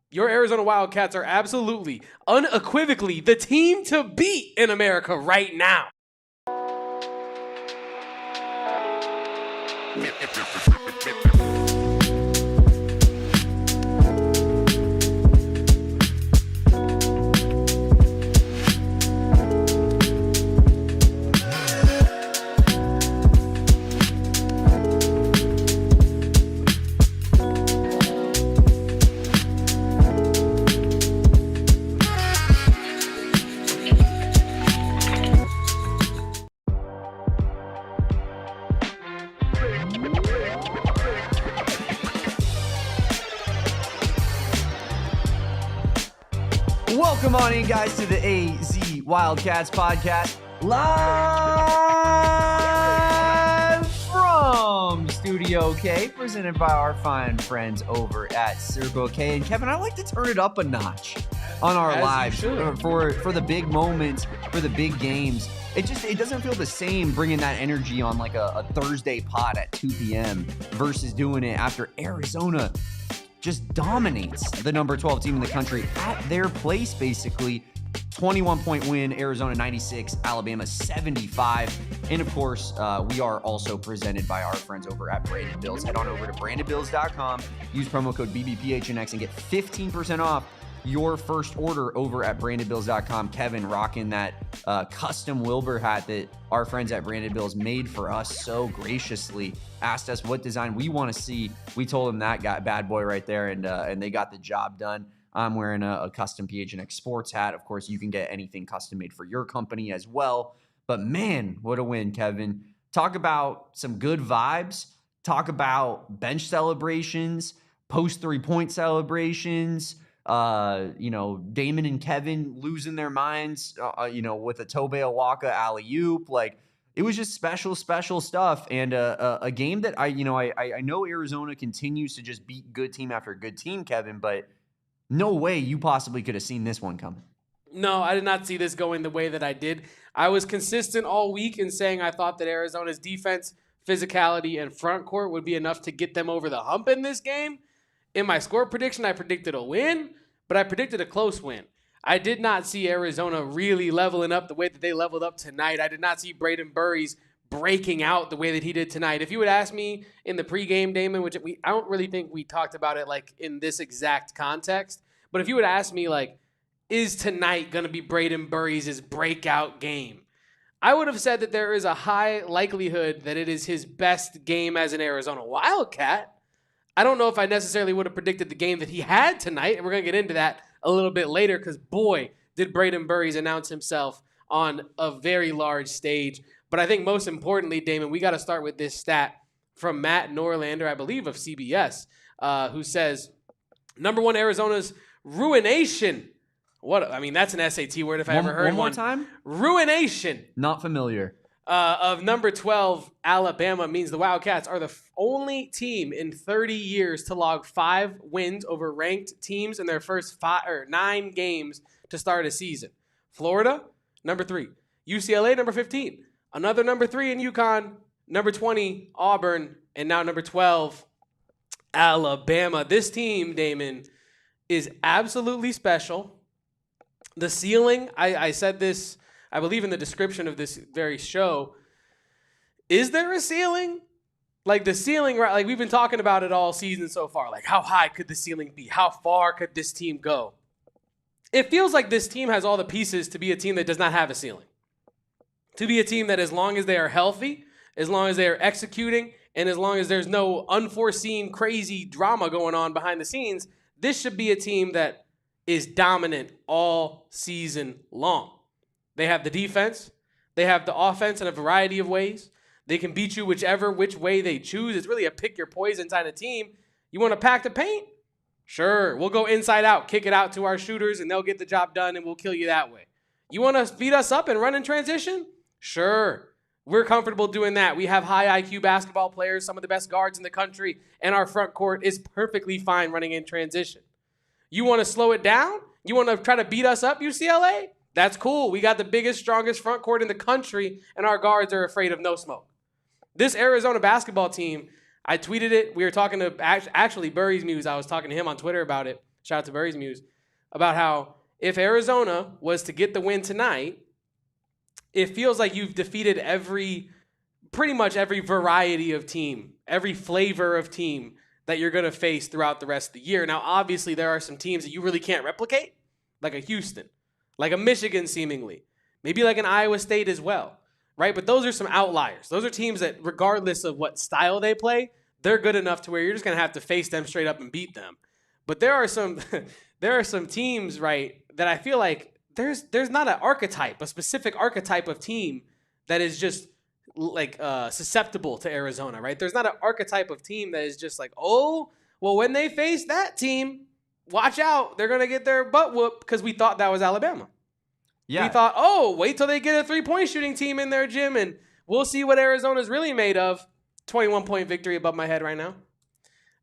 Your Arizona Wildcats are absolutely, unequivocally the team to beat in America right now. Welcome on in, guys, to the AZ Wildcats podcast, live from Studio K, presented by our fine friends over at Circle K. And Kevin, I like to turn it up a notch on our lives for the big moments, for the big games. It doesn't feel the same bringing that energy on like a Thursday pod at 2 p.m. versus doing it after Arizona just dominates the number 12 team in the country at their place, basically. 21-point win, Arizona 96, Alabama 75. And of course, we are also presented by our friends over at Brayden Burries. Head on over to brandonbills.com, use promo code BBPHNX and get 15% off your first order over at brandonbills.com. Kevin rocking that custom Wilbur hat that our friends at Brandon Bills made for us so graciously. Asked us what design we want to see. We told them that bad boy right there, and they got the job done. I'm wearing a custom PHNX sports hat. Of course, you can get anything custom made for your company as well. But man, what a win, Kevin. Talk about some good vibes. Talk about bench celebrations, post 3-point celebrations. Damon and Kevin losing their minds, with a Tobe Awaka alley-oop. Like, it was just special stuff. And a game that I know Arizona continues to just beat good team after good team, Kevin, but no way you possibly could have seen this one coming. No, I did not see this going the way that I did. I was consistent all week in saying I thought that Arizona's defense, physicality, and front court would be enough to get them over the hump in this game. In my score prediction, I predicted a win, but I predicted a close win. I did not see Arizona really leveling up the way that they leveled up tonight. I did not see Brayden Burries breaking out the way that he did tonight. If you would ask me in the pregame, Damon, which I don't really think we talked about it like in this exact context, but if you would ask me, like, is tonight going to be Brayden Burries' breakout game? I would have said that there is a high likelihood that it is his best game as an Arizona Wildcat. I don't know if I necessarily would have predicted the game that he had tonight, and we're going to get into that a little bit later because, boy, did Brayden Burries announce himself on a very large stage. But I think most importantly, Damon, we got to start with this stat from Matt Norlander, I believe, of CBS, who says, number one, Arizona's ruination. That's an SAT word if I ever heard one. One more time? Ruination. Not familiar. Of number 12, Alabama, means the Wildcats are the only team in 30 years to log 5 wins over ranked teams in their first 9 games to start a season. Florida, number 3. UCLA, number 15. Another number 3 in UConn. Number 20, Auburn. And now number 12, Alabama. This team, Damon, is absolutely special. The ceiling, I said this, I believe in the description of this very show. Is there a ceiling? Like the ceiling, right? Like we've been talking about it all season so far. Like how high could the ceiling be? How far could this team go? It feels like this team has all the pieces to be a team that does not have a ceiling. To be a team that as long as they are healthy, as long as they are executing, and as long as there's no unforeseen crazy drama going on behind the scenes, this should be a team that is dominant all season long. They have the defense. They have the offense in a variety of ways. They can beat you which way they choose. It's really a pick your poison kind of team. You want to pack the paint? Sure. We'll go inside out, kick it out to our shooters, and they'll get the job done, and we'll kill you that way. You want to beat us up and run in transition? Sure. We're comfortable doing that. We have high IQ basketball players, some of the best guards in the country, and our front court is perfectly fine running in transition. You want to slow it down? You want to try to beat us up, UCLA? That's cool. We got the biggest, strongest front court in the country, and our guards are afraid of no smoke. This Arizona basketball team, I tweeted it. We were talking to, actually, Burries Muse. I was talking to him on Twitter about it. shout out to Burries Muse, about how if Arizona was to get the win tonight, it feels like you've defeated pretty much every variety of team, every flavor of team that you're going to face throughout the rest of the year. Now, obviously, there are some teams that you really can't replicate, like a Houston, like a Michigan seemingly, maybe like an Iowa State as well, right? But those are some outliers. Those are teams that, regardless of what style they play, they're good enough to where you're just going to have to face them straight up and beat them. But there are some teams, right, that I feel like there's not an archetype, a specific archetype of team that is just like susceptible to Arizona, right? There's not an archetype of team that is just like, oh, well, when they face that team, watch out. They're going to get their butt whooped because we thought that was Alabama. Yeah. We thought, oh, wait till they get a 3-point shooting team in their gym and we'll see what Arizona's really made of. 21-point victory above my head right now.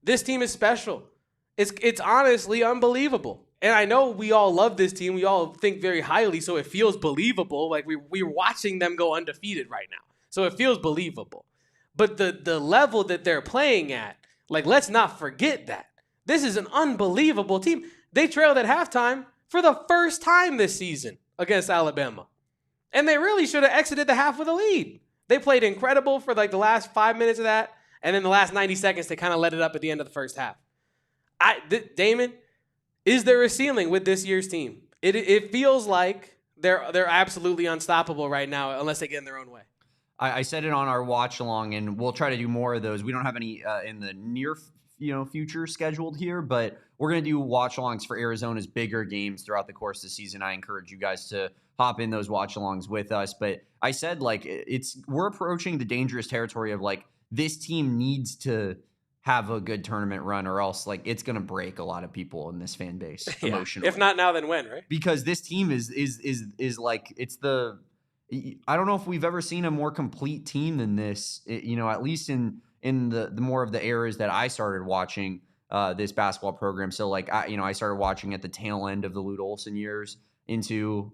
This team is special. It's honestly unbelievable. And I know we all love this team. We all think very highly, so it feels believable. Like we're watching them go undefeated right now. So it feels believable. But the level that they're playing at, like, let's not forget that. This is an unbelievable team. They trailed at halftime for the first time this season against Alabama. And they really should have exited the half with a lead. They played incredible for like the last 5 minutes of that, and then the last 90 seconds they kind of let it up at the end of the first half. Damon, is there a ceiling with this year's team? It feels like they're absolutely unstoppable right now unless they get in their own way. I said it on our watch along, and we'll try to do more of those. We don't have any in the near future scheduled here, but we're going to do watch alongs for Arizona's bigger games throughout the course of the season. I encourage you guys to hop in those watch alongs with us. But I said, like, we're approaching the dangerous territory of, like, this team needs to have a good tournament run or else, like, it's going to break a lot of people in this fan base emotionally. If not now, then when, right? Because this team is like, it's the, I don't know if we've ever seen a more complete team than this, at least in the more of the eras that I started watching this basketball program. So, like, I started watching at the tail end of the Lute Olson years into,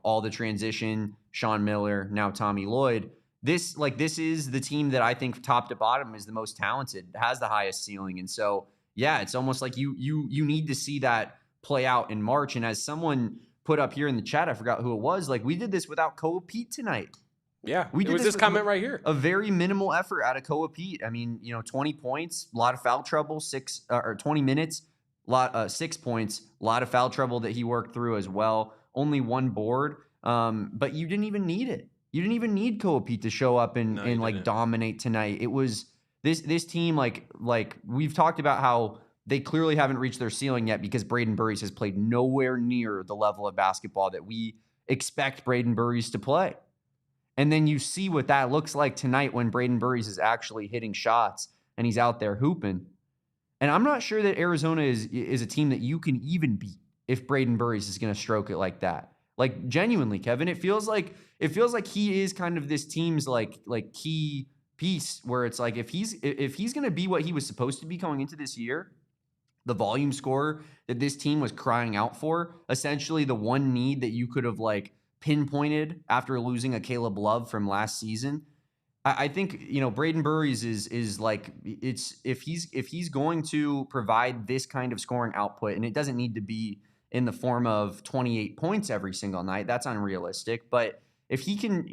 all the transition, Sean Miller, now Tommy Lloyd. This is the team that I think top to bottom is the most talented, has the highest ceiling. And so, yeah, it's almost like you need to see that play out in March. And as someone put up here in the chat, I forgot who it was, like, we did this without Koa Peat tonight. Yeah, it was this comment right here. A very minimal effort out of Koa Peat. I mean, 20 points, a lot of foul trouble, 20 minutes, 6 points, a lot of foul trouble that he worked through as well. Only one board, but you didn't even need it. You didn't even need Koa Peat to show up and dominate tonight. It was this team, like we've talked about how they clearly haven't reached their ceiling yet because Brayden Burries has played nowhere near the level of basketball that we expect Brayden Burries to play. And then you see what that looks like tonight when Brayden Burries is actually hitting shots and he's out there hooping. And I'm not sure that Arizona is a team that you can even beat if Brayden Burries is going to stroke it like that. Like, genuinely, Kevin, it feels like he is kind of this team's like key piece where it's like if he's going to be what he was supposed to be going into this year, the volume scorer that this team was crying out for, essentially the one need that you could have like pinpointed after losing a Caleb Love from last season. I think, Brayden Burries is like, it's if he's going to provide this kind of scoring output, and it doesn't need to be in the form of 28 points every single night, that's unrealistic. But if he can,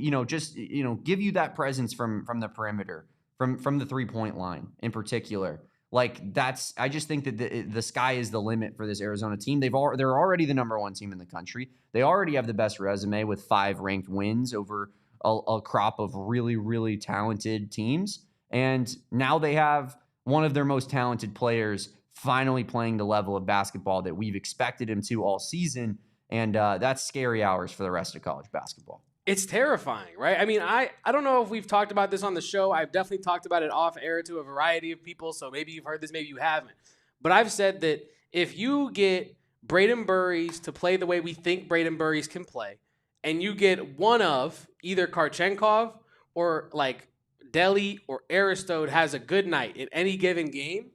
give you that presence from the perimeter, from the 3-point line in particular, like I just think that the sky is the limit for this Arizona team. They're already the number one team in the country. They already have the best resume with 5 ranked wins over a crop of really, really talented teams. And now they have one of their most talented players finally playing the level of basketball that we've expected him to all season. And that's scary hours for the rest of college basketball. It's terrifying, right? I mean, I don't know if we've talked about this on the show. I've definitely talked about it off air to a variety of people, so maybe you've heard this, maybe you haven't. But I've said that if you get Brayden Burries to play the way we think Brayden Burries can play, and you get one of either Kharchenkov or like Delhi or Aristode has a good night in any given game,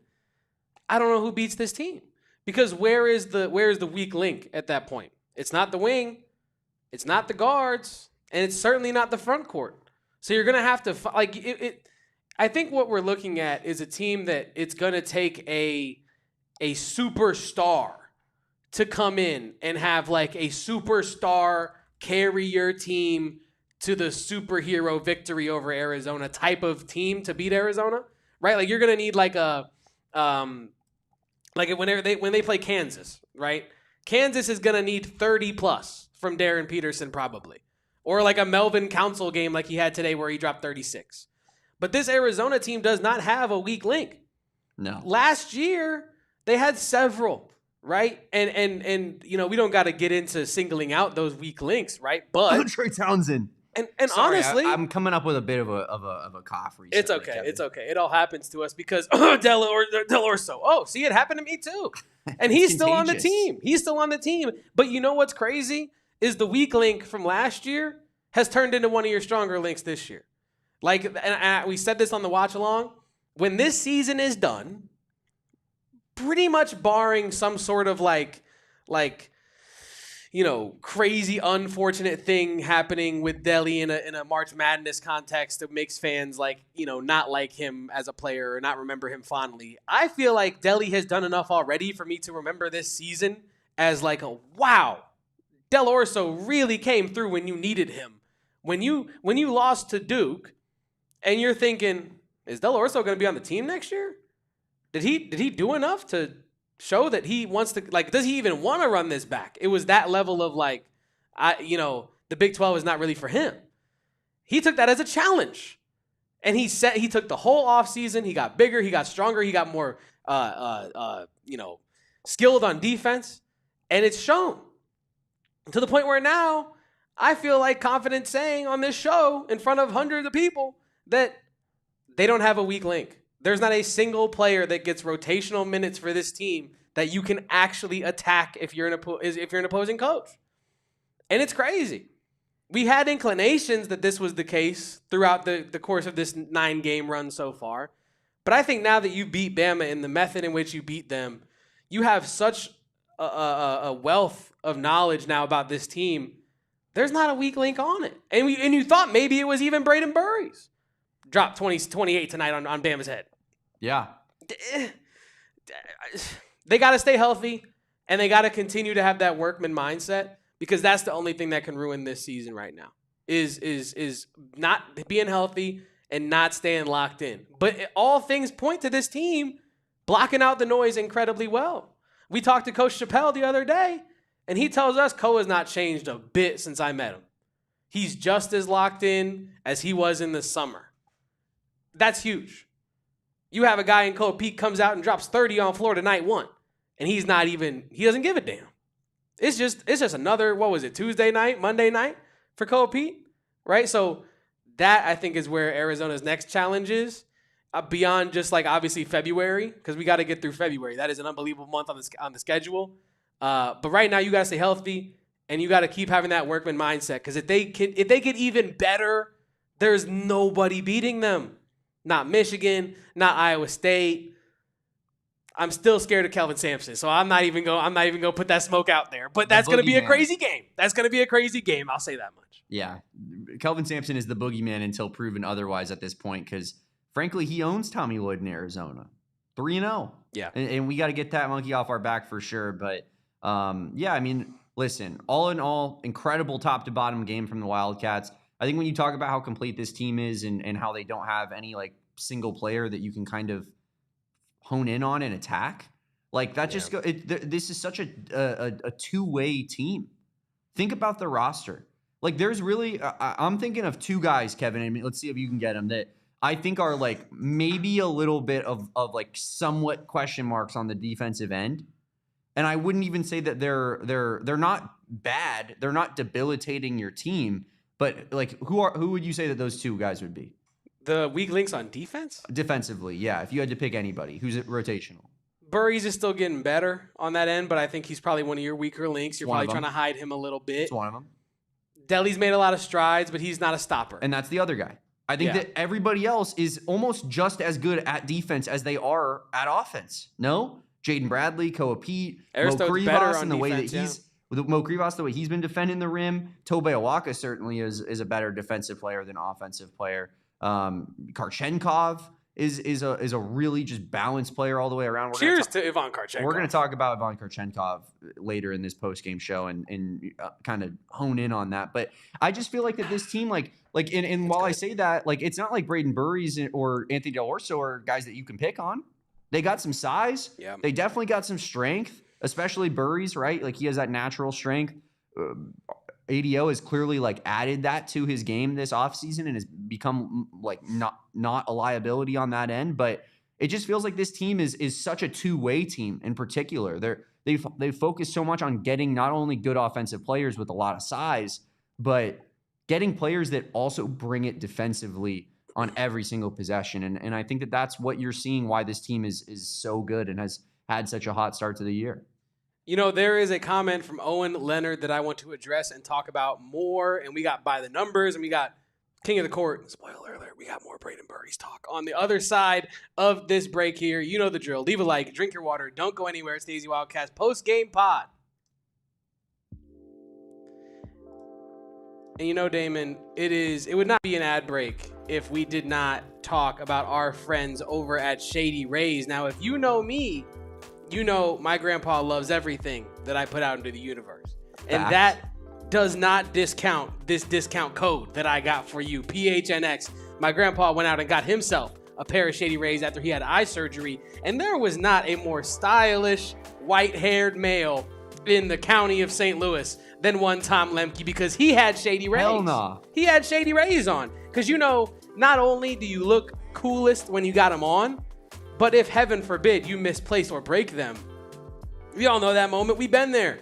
I don't know who beats this team. Because where is the weak link at that point? It's not the wing, it's not the guards, and it's certainly not the front court. So you're gonna have to I think what we're looking at is a team that it's gonna take a superstar to come in and have like a superstar carry your team to the superhero victory over Arizona type of team to beat Arizona, right? Like you're gonna need like a like when they play Kansas, right? Kansas is gonna need 30 plus from Darren Peterson probably, or like a Melvin Council game like he had today where he dropped 36. But this Arizona team does not have a weak link. No. Last year they had several, right? And you know, we don't got to get into singling out those weak links, right? But Trey Townsend. And Sorry, honestly, I'm coming up with a bit of a cough recently. it's okay. Kevin. It's okay. It all happens to us because Del Orso. Oh, see, it happened to me too. And he's still on the team. He's still on the team. But you know what's crazy is the weak link from last year has turned into one of your stronger links this year. Like, and we said this on the watch along. When this season is done, pretty much barring some sort of like, you know, crazy, unfortunate thing happening with Delhi in a March Madness context that makes fans like, you know, not like him as a player or not remember him fondly. I feel like Delhi has done enough already for me to remember this season as like a wow. Del Orso really came through when you needed him. When you lost to Duke, and you're thinking, is Del Orso going to be on the team next year? Did he do enough to show that he wants to, like, does he even want to run this back? It was that level of like, the Big 12 is not really for him. He took that as a challenge. And he took the whole offseason. He got bigger. He got stronger. He got more, skilled on defense. And it's shown to the point where now I feel like confident saying on this show in front of hundreds of people that they don't have a weak link. There's not a single player that gets rotational minutes for this team that you can actually attack if you're an opposing coach. And it's crazy. We had inclinations that this was the case throughout the course of this 9-game run so far. But I think now that you beat Bama in the method in which you beat them, you have such a wealth of knowledge now about this team. There's not a weak link on it. And you thought maybe it was even Brayden Burries. Dropped 28 tonight on Bama's head. Yeah. They got to stay healthy, and they got to continue to have that workman mindset because that's the only thing that can ruin this season right now is not being healthy and not staying locked in. But all things point to this team blocking out the noise incredibly well. We talked to Coach Chappelle the other day, and he tells us Koa's not changed a bit since I met him. He's just as locked in as he was in the summer. That's huge. You have a guy in Koa Peat comes out and drops 30 on Florida night one, and he doesn't give a damn. It's just another, what was it, Tuesday night, Monday night for Koa Peat, right? So that, I think, is where Arizona's next challenge is, beyond just, like, obviously February, because we got to get through February. That is an unbelievable month on the schedule. But right now, you got to stay healthy, and you got to keep having that workman mindset, because if they get even better, there's nobody beating them. Not Michigan, not Iowa State. I'm still scared of Kelvin Sampson, so I'm not even going to put that smoke out there. But that's going to be a crazy game. That's going to be a crazy game. I'll say that much. Yeah, Kelvin Sampson is the boogeyman until proven otherwise at this point, because frankly, he owns Tommy Lloyd in Arizona, 3-0. Yeah, and we got to get that monkey off our back for sure. But yeah, I mean, listen, all in all, incredible top to bottom game from the Wildcats. I think when you talk about how complete this team is and how they don't have any like single player that you can kind of hone in on and attack, like that just this is such a two-way team. Think about the roster. Like there's really, I'm thinking of two guys, Kevin, I mean, let's see if you can get them, that I think are like maybe a little bit of like somewhat question marks on the defensive end. And I wouldn't even say that they're not bad. They're not debilitating your team. But like, who would you say that those two guys would be? The weak links on defense? Defensively, yeah. If you had to pick anybody, who's rotational? Burries is still getting better on that end, but I think he's probably one of your weaker links. You're probably trying to hide him a little bit. It's one of them. Delhi's made a lot of strides, but he's not a stopper. And that's the other guy. I think that everybody else is almost just as good at defense as they are at offense. No? Jaden Bradley, Koa Peat, Mo Krivas, and the way that he's with Mo Krivas, the way he's been defending the rim. Tobe Awaka certainly is a better defensive player than offensive player. Kharchenkov is a really just balanced player all the way around. Cheers to Ivan Kharchenkov. We're going to talk about Ivan Kharchenkov later in this post-game show and kind of hone in on that. But I just feel like that this team, and while I say that, it's not like Brayden Burries or Anthony Del Orso are guys that you can pick on. They got some size. Yeah. They definitely got some strength, especially Burries, right? Like he has that natural strength. ADO has clearly added that to his game this offseason and has become not a liability on that end. But it just feels like this team is such a two-way team in particular. They focus so much on getting not only good offensive players with a lot of size, but getting players that also bring it defensively on every single possession. And I think that that's what you're seeing why this team is so good and has had such a hot start to the year. There is a comment from Owen Leonard that I want to address and talk about more. And we got By the Numbers and we got King of the Court. Spoiler alert, we got more Brayden Burries talk on the other side of this break here. You know the drill. Leave a like, drink your water, don't go anywhere. It's the AZ Wildcats post-game pod. And Damon, it would not be an ad break if we did not talk about our friends over at Shady Rays. Now, if you know me, you know my grandpa loves everything that I put out into the universe. And that does not discount this discount code that I got for you, PHNX. My grandpa went out and got himself a pair of Shady Rays after he had eye surgery. And there was not a more stylish, white-haired male in the county of St. Louis than one Tom Lemke because he had Shady Rays. Hell nah. He had Shady Rays on. Because not only do you look coolest when you got them on, but if heaven forbid you misplace or break them, we all know that moment. We've been there.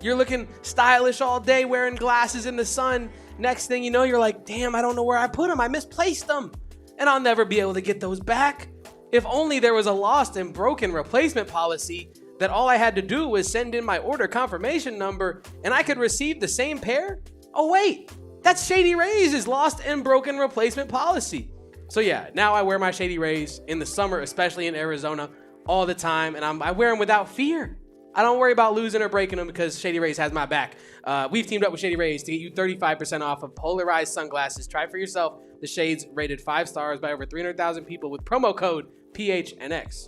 You're looking stylish all day wearing glasses in the sun. Next thing you know, you're like, damn, I don't know where I put them. I misplaced them. And I'll never be able to get those back. If only there was a lost and broken replacement policy that all I had to do was send in my order confirmation number and I could receive the same pair? Oh, wait. That's Shady Rays' lost and broken replacement policy. So yeah, now I wear my Shady Rays in the summer, especially in Arizona, all the time. And I wear them without fear. I don't worry about losing or breaking them because Shady Rays has my back. We've teamed up with Shady Rays to get you 35% off of polarized sunglasses. Try for yourself the shades rated 5 stars by over 300,000 people with promo code PHNX.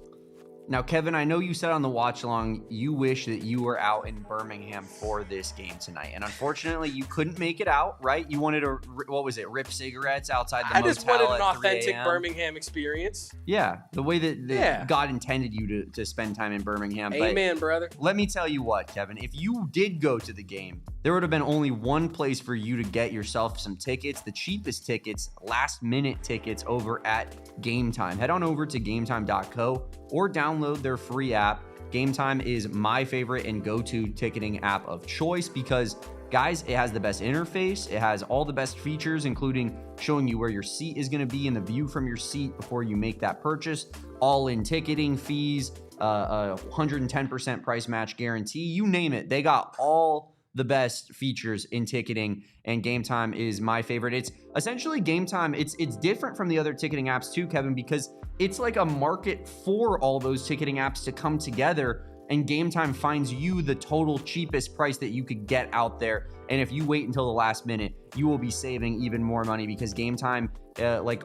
Now, Kevin, I know you said on the watch along you wish that you were out in Birmingham for this game tonight. And unfortunately, you couldn't make it out, right? You wanted to, rip cigarettes outside the motel. I just wanted an authentic Birmingham experience. Yeah, the way that God intended you to spend time in Birmingham. Amen, brother. Let me tell you what, Kevin, if you did go to the game, there would have been only one place for you to get yourself some tickets, the cheapest tickets, last-minute tickets over at Game Time. Head on over to gametime.co or download their free app. Game Time is my favorite and go-to ticketing app of choice because, guys, it has the best interface. It has all the best features, including showing you where your seat is going to be and the view from your seat before you make that purchase. All-in ticketing fees, 110% price match guarantee. You name it. They got all the best features in ticketing, and Game Time is my favorite. It's essentially Game Time. It's different from the other ticketing apps too, Kevin, because it's like a market for all those ticketing apps to come together, and Game Time finds you the total cheapest price that you could get out there. And if you wait until the last minute, you will be saving even more money because Game Time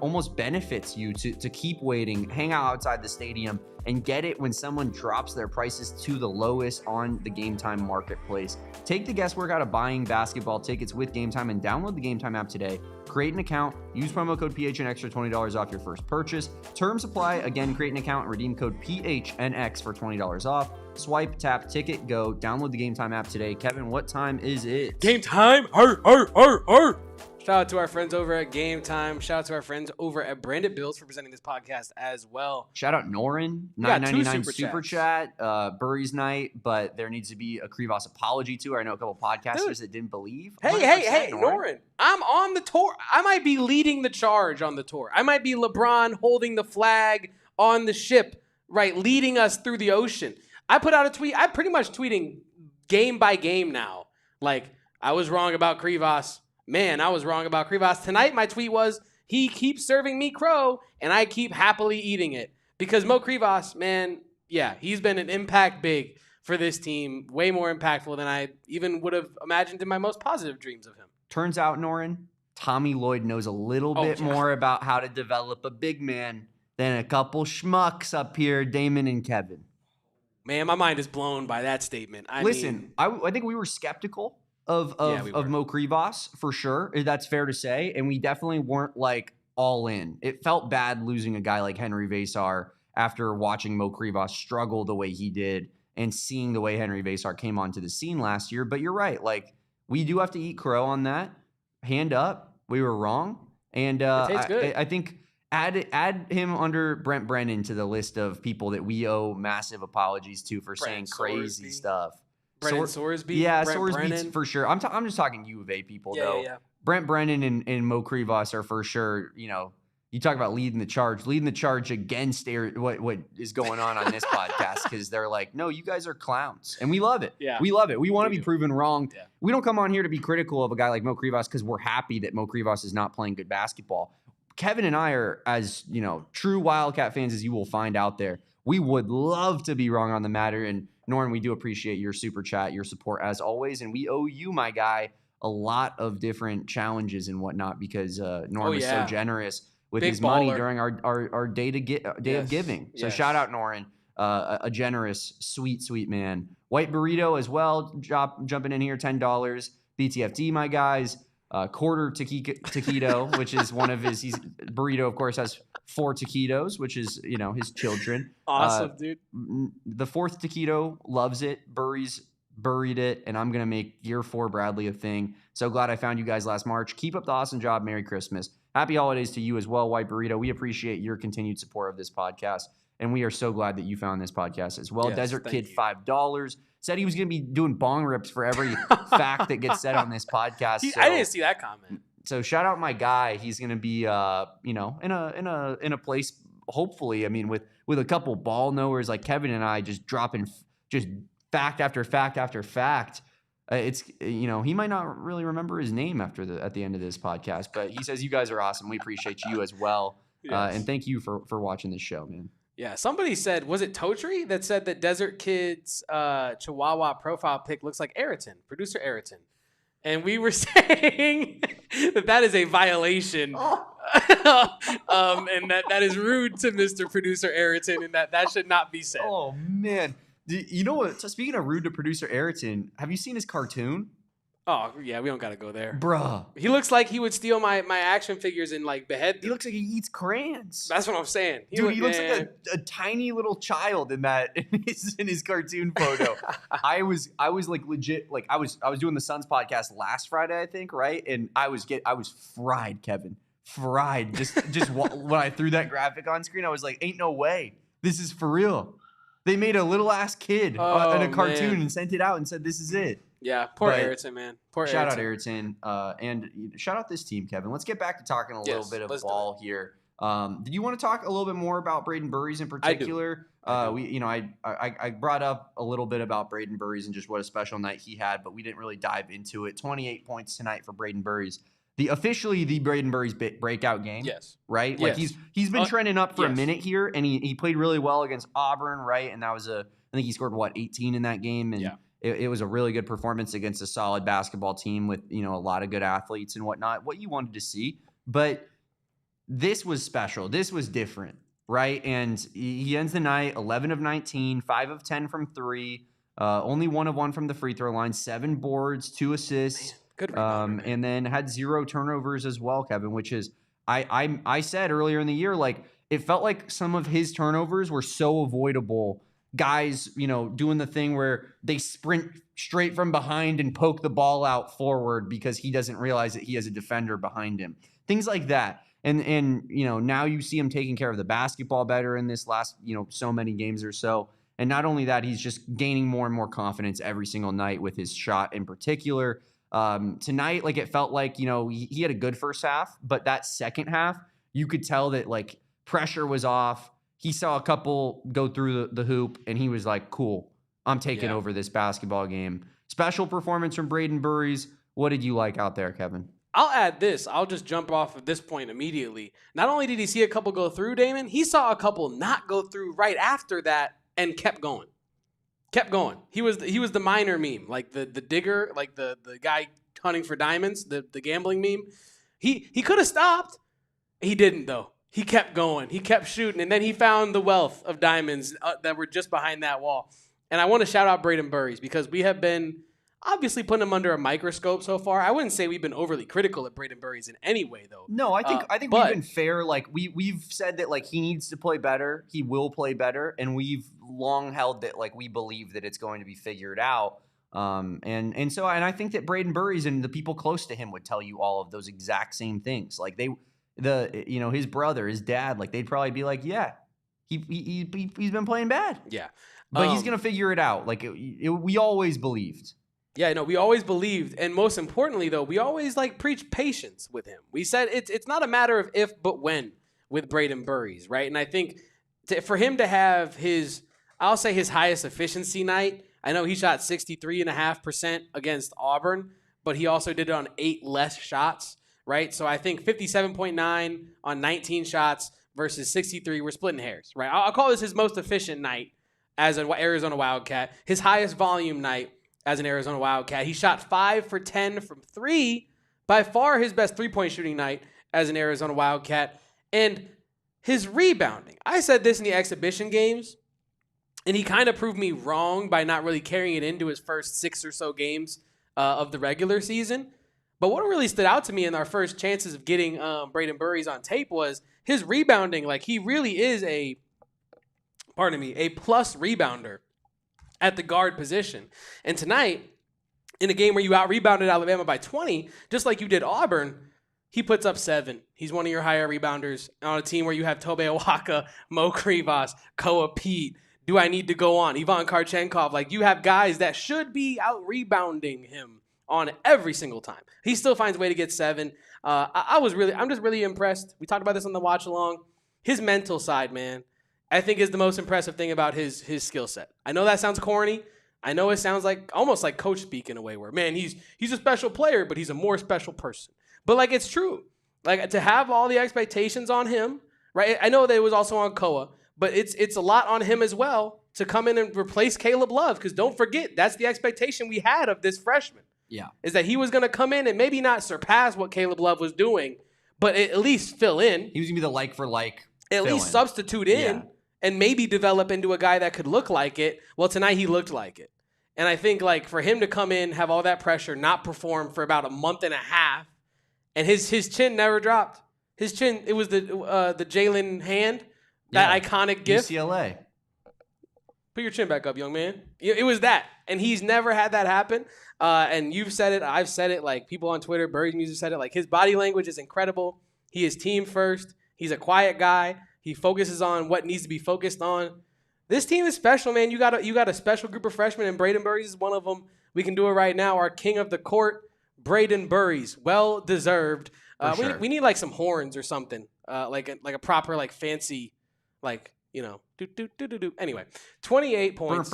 almost benefits you to keep waiting, hang out outside the stadium, and get it when someone drops their prices to the lowest on the Game Time marketplace. Take the guesswork out of buying basketball tickets with Game Time and download the Game Time app today. Create an account, use promo code PHNX for $20 off your first purchase. Terms apply. Again, create an account and redeem code PHNX for $20 off. Swipe, tap, ticket, go. Download the Game Time app today. Kevin, what time is it? Game time! Shout out to our friends over at Game Time. Shout out to our friends over at Branded Bills for presenting this podcast as well. Shout out Norin, $9.99 super chat, Burries night, but there needs to be a Krivas apology too. I know a couple podcasters that didn't believe. Hey, Norin, I'm on the tour. I might be leading the charge on the tour. I might be LeBron holding the flag on the ship, right, leading us through the ocean. I put out a tweet. I'm pretty much tweeting game by game now. Like, I was wrong about Krivas. Man, I was wrong about Krivas. Tonight, my tweet was, he keeps serving me crow, and I keep happily eating it. Because Mo Krivas, man, yeah, he's been an impact big for this team. Way more impactful than I even would have imagined in my most positive dreams of him. Turns out, Norin, Tommy Lloyd knows a little bit more about how to develop a big man than a couple schmucks up here, Damon and Kevin. Man, my mind is blown by that statement. I think we were skeptical of Mo Krivas for sure. That's fair to say. And we definitely weren't like all in. It felt bad losing a guy like Henry Vesar after watching Mo Krivas struggle the way he did and seeing the way Henry Vesar came onto the scene last year. But you're right. Like, we do have to eat crow on that. Hand up. We were wrong. And I think add him under Brent Brennan to the list of people that we owe massive apologies to for saying crazy stuff. Brennan Sorsby? Yeah, Brent Sorsby Brennan. for sure. I'm just talking U of A people, though. Yeah. Brent Brennan and Mo Krivas are for sure, you talk about leading the charge against what is going on this podcast, because they're like, no, you guys are clowns. And we love it. Yeah. We love it. We want to be proven wrong. Yeah. We don't come on here to be critical of a guy like Mo Krivas because we're happy that Mo Krivas is not playing good basketball. Kevin and I are, as true Wildcat fans as you will find out there, we would love to be wrong on the matter. And Norrin, we do appreciate your super chat, your support as always. And we owe you, my guy, a lot of different challenges and whatnot, because Norrin is so generous with his money during our day of giving. So shout out Norrin, a generous, sweet man. White Burrito as well, jumping in here, $10. BTFD, my guys. Quarter taquito, which is one of his. Burrito, of course, has 4 taquitos, which is his children. Awesome, dude. The 4th taquito loves it. Burries buried it, and I'm gonna make year 4 Bradley a thing. So glad I found you guys last March. Keep up the awesome job. Merry Christmas. Happy holidays to you as well, White Burrito. We appreciate your continued support of this podcast, and we are so glad that you found this podcast as well. Yes, Desert Kid, $5. Said he was going to be doing bong rips for every fact that gets said on this podcast. I didn't see that comment. So shout out my guy. He's going to be, in a place, hopefully. I mean, with a couple ball knowers like Kevin and I, just dropping just fact after fact after fact. It's he might not really remember his name at the end of this podcast, but he says you guys are awesome. We appreciate you as well, and thank you for watching this show, man. Yeah, somebody said, was it Totri that said that Desert Kid's Chihuahua profile pic looks like producer Ayrton. And we were saying that is a violation. And that is rude to Mr. Producer Ayrton, and that should not be said. Oh, man. You know what? So speaking of rude to producer Ayrton, have you seen his cartoon? Oh, yeah, we don't got to go there. Bruh. He looks like he would steal my action figures and, like, behead them. He looks like he eats crayons. That's what I'm saying. He looks like a tiny little child in his cartoon photo. I was like legit, like I was doing the Suns podcast last Friday, I think, right? And I was fried, Kevin. Fried. Just when I threw that graphic on screen, I was like, ain't no way. This is for real. They made a little ass kid in a cartoon and sent it out and said, this is it. Yeah, poor Ayrton, man. Shout out Ayrton, and shout out this team, Kevin. Let's get back to talking a little bit of ball here. Did you want to talk a little bit more about Brayden Burries in particular? I brought up a little bit about Brayden Burries and just what a special night he had, but we didn't really dive into it. 28 points tonight for Brayden Burries. Officially the Brayden Burries breakout game. Yes. Right? Like he's been trending up for a minute here, and he played really well against Auburn, right? And that was I think he scored 18 in that game, and it was a really good performance against a solid basketball team with, a lot of good athletes and whatnot, what you wanted to see. But this was special. This was different, right? And he ends the night 11 of 19, 5 of 10 from 3, only 1 of 1 from the free throw line, 7 boards, 2 assists. Man, good rebound, and then had 0 turnovers as well, Kevin, which is, I said earlier in the year, like, it felt like some of his turnovers were so avoidable. Guys, doing the thing where they sprint straight from behind and poke the ball out forward because he doesn't realize that he has a defender behind him. Things like that. And now you see him taking care of the basketball better in this last, so many games or so. And not only that, he's just gaining more and more confidence every single night with his shot in particular. Tonight, like, it felt like, he had a good first half, but that second half, you could tell that, like, pressure was off. He saw a couple go through the hoop, and he was like, cool, I'm taking over this basketball game. Special performance from Brayden Burries. What did you like out there, Kevin? I'll add this. I'll just jump off of this point immediately. Not only did he see a couple go through, Damon, he saw a couple not go through right after that and kept going. He was the miner meme, like the digger, like the guy hunting for diamonds, the gambling meme. He could have stopped. He didn't, though. he kept going. He kept shooting, and then he found the wealth of diamonds that were just behind that wall. And I want to shout out Brayden Burries because we have been obviously putting him under a microscope so far. I wouldn't say we've been overly critical at Brayden Burries in any way, though. No, I think we've been fair. Like we've said that like he needs to play better, he will play better, and we've long held that like we believe that it's going to be figured out. And I think that Brayden Burries and the people close to him would tell you all of those exact same things. Like his brother, his dad, like they'd probably be like, yeah, he's been playing bad. Yeah. But he's going to figure it out. Like we always believed. Yeah, no, we always believed. And most importantly, though, we always like preach patience with him. We said it's not a matter of if, but when with Brayden Burries, right? And I think for him to have I'll say his highest efficiency night, I know he shot 63.5% against Auburn, but he also did it on 8 less shots, right? So I think 57.9 on 19 shots versus 63, we're splitting hairs, right? I'll call this his most efficient night as an Arizona Wildcat, his highest volume night as an Arizona Wildcat. He shot 5 for 10 from 3, by far his best three-point shooting night as an Arizona Wildcat. And his rebounding, I said this in the exhibition games, and he kind of proved me wrong by not really carrying it into his first 6 or so games of the regular season. But what really stood out to me in our first chances of getting Brayden Burries on tape was his rebounding. Like, he really is a plus rebounder at the guard position. And tonight, in a game where you out-rebounded Alabama by 20, just like you did Auburn, he puts up 7. He's one of your higher rebounders on a team where you have Tobe Awaka, Mo Krivas, Koa Peat. Do I need to go on? Ivan Kharchenkov. Like, you have guys that should be out-rebounding him on every single time. He still finds a way to get 7. I'm just really impressed. We talked about this on the watch-along. His mental side, man, I think is the most impressive thing about his skill set. I know that sounds corny. I know it sounds like almost like coach speak in a way where, man, he's a special player, but he's a more special person. But, like, it's true. Like, to have all the expectations on him, right? I know that it was also on Koa, but it's a lot on him as well to come in and replace Caleb Love, because don't forget, that's the expectation we had of this freshman. Yeah. Is that he was going to come in and maybe not surpass what Caleb Love was doing, but at least fill in. He was going to be the like for like. At least substitute in and maybe develop into a guy that could look like it. Well, tonight he looked like it. And I think, like, for him to come in, have all that pressure, not perform for about a month and a half, and his chin never dropped. His chin, it was the Jalen hand, that iconic gif. UCLA. Put your chin back up, young man. It was that. And he's never had that happen. And you've said it. I've said it. Like, people on Twitter, Burries Music said it. Like, his body language is incredible. He is team first. He's a quiet guy. He focuses on what needs to be focused on. This team is special, man. You got a special group of freshmen, and Brayden Burries is one of them. We can do it right now. Our king of the court, Brayden Burries. Well deserved. Sure. We need like some horns or something. Like a proper, like, fancy, like, you know, do. Anyway, 28 points.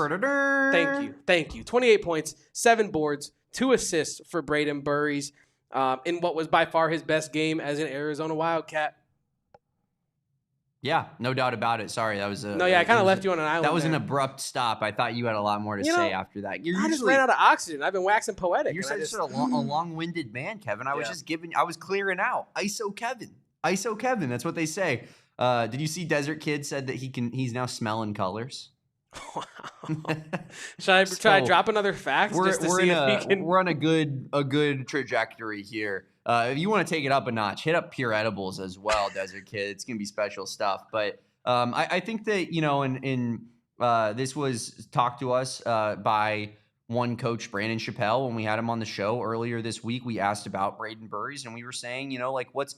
Thank you. 28 points, 7 boards, 2 assists for Brayden Burries in what was by far his best game as an Arizona Wildcat. Yeah, no doubt about it. Sorry, that was I kind of left you on an island. That was an abrupt stop. I thought you had a lot more to say after that. I just ran out of oxygen. I've been waxing poetic. You're such a long-winded man, Kevin. I was clearing out. ISO Kevin. That's what they say. Did you see Desert Kid said that he's now smelling colors? Wow. Should I try to drop another fact just to see if he can? We're on a good trajectory here. If you want to take it up a notch, hit up Pure Edibles as well, Desert Kid. It's gonna be special stuff. But I think that, you know, this was talked to us by one coach, Brandon Chappelle, when we had him on the show earlier this week. We asked about Brayden Burries, and we were saying, you know, like what's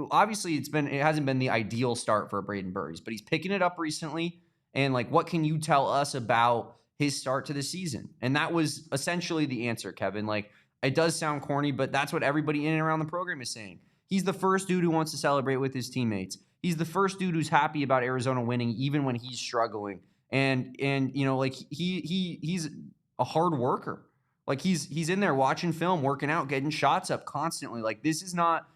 obviously it hasn't been the ideal start for Brayden Burries, but he's picking it up recently. And, like, what can you tell us about his start to the season? And that was essentially the answer, Kevin. Like, it does sound corny, but that's what everybody in and around the program is saying. He's the first dude who wants to celebrate with his teammates. He's the first dude who's happy about Arizona winning, even when he's struggling. And you know, like, he's a hard worker. Like, he's in there watching film, working out, getting shots up constantly. Like, this is not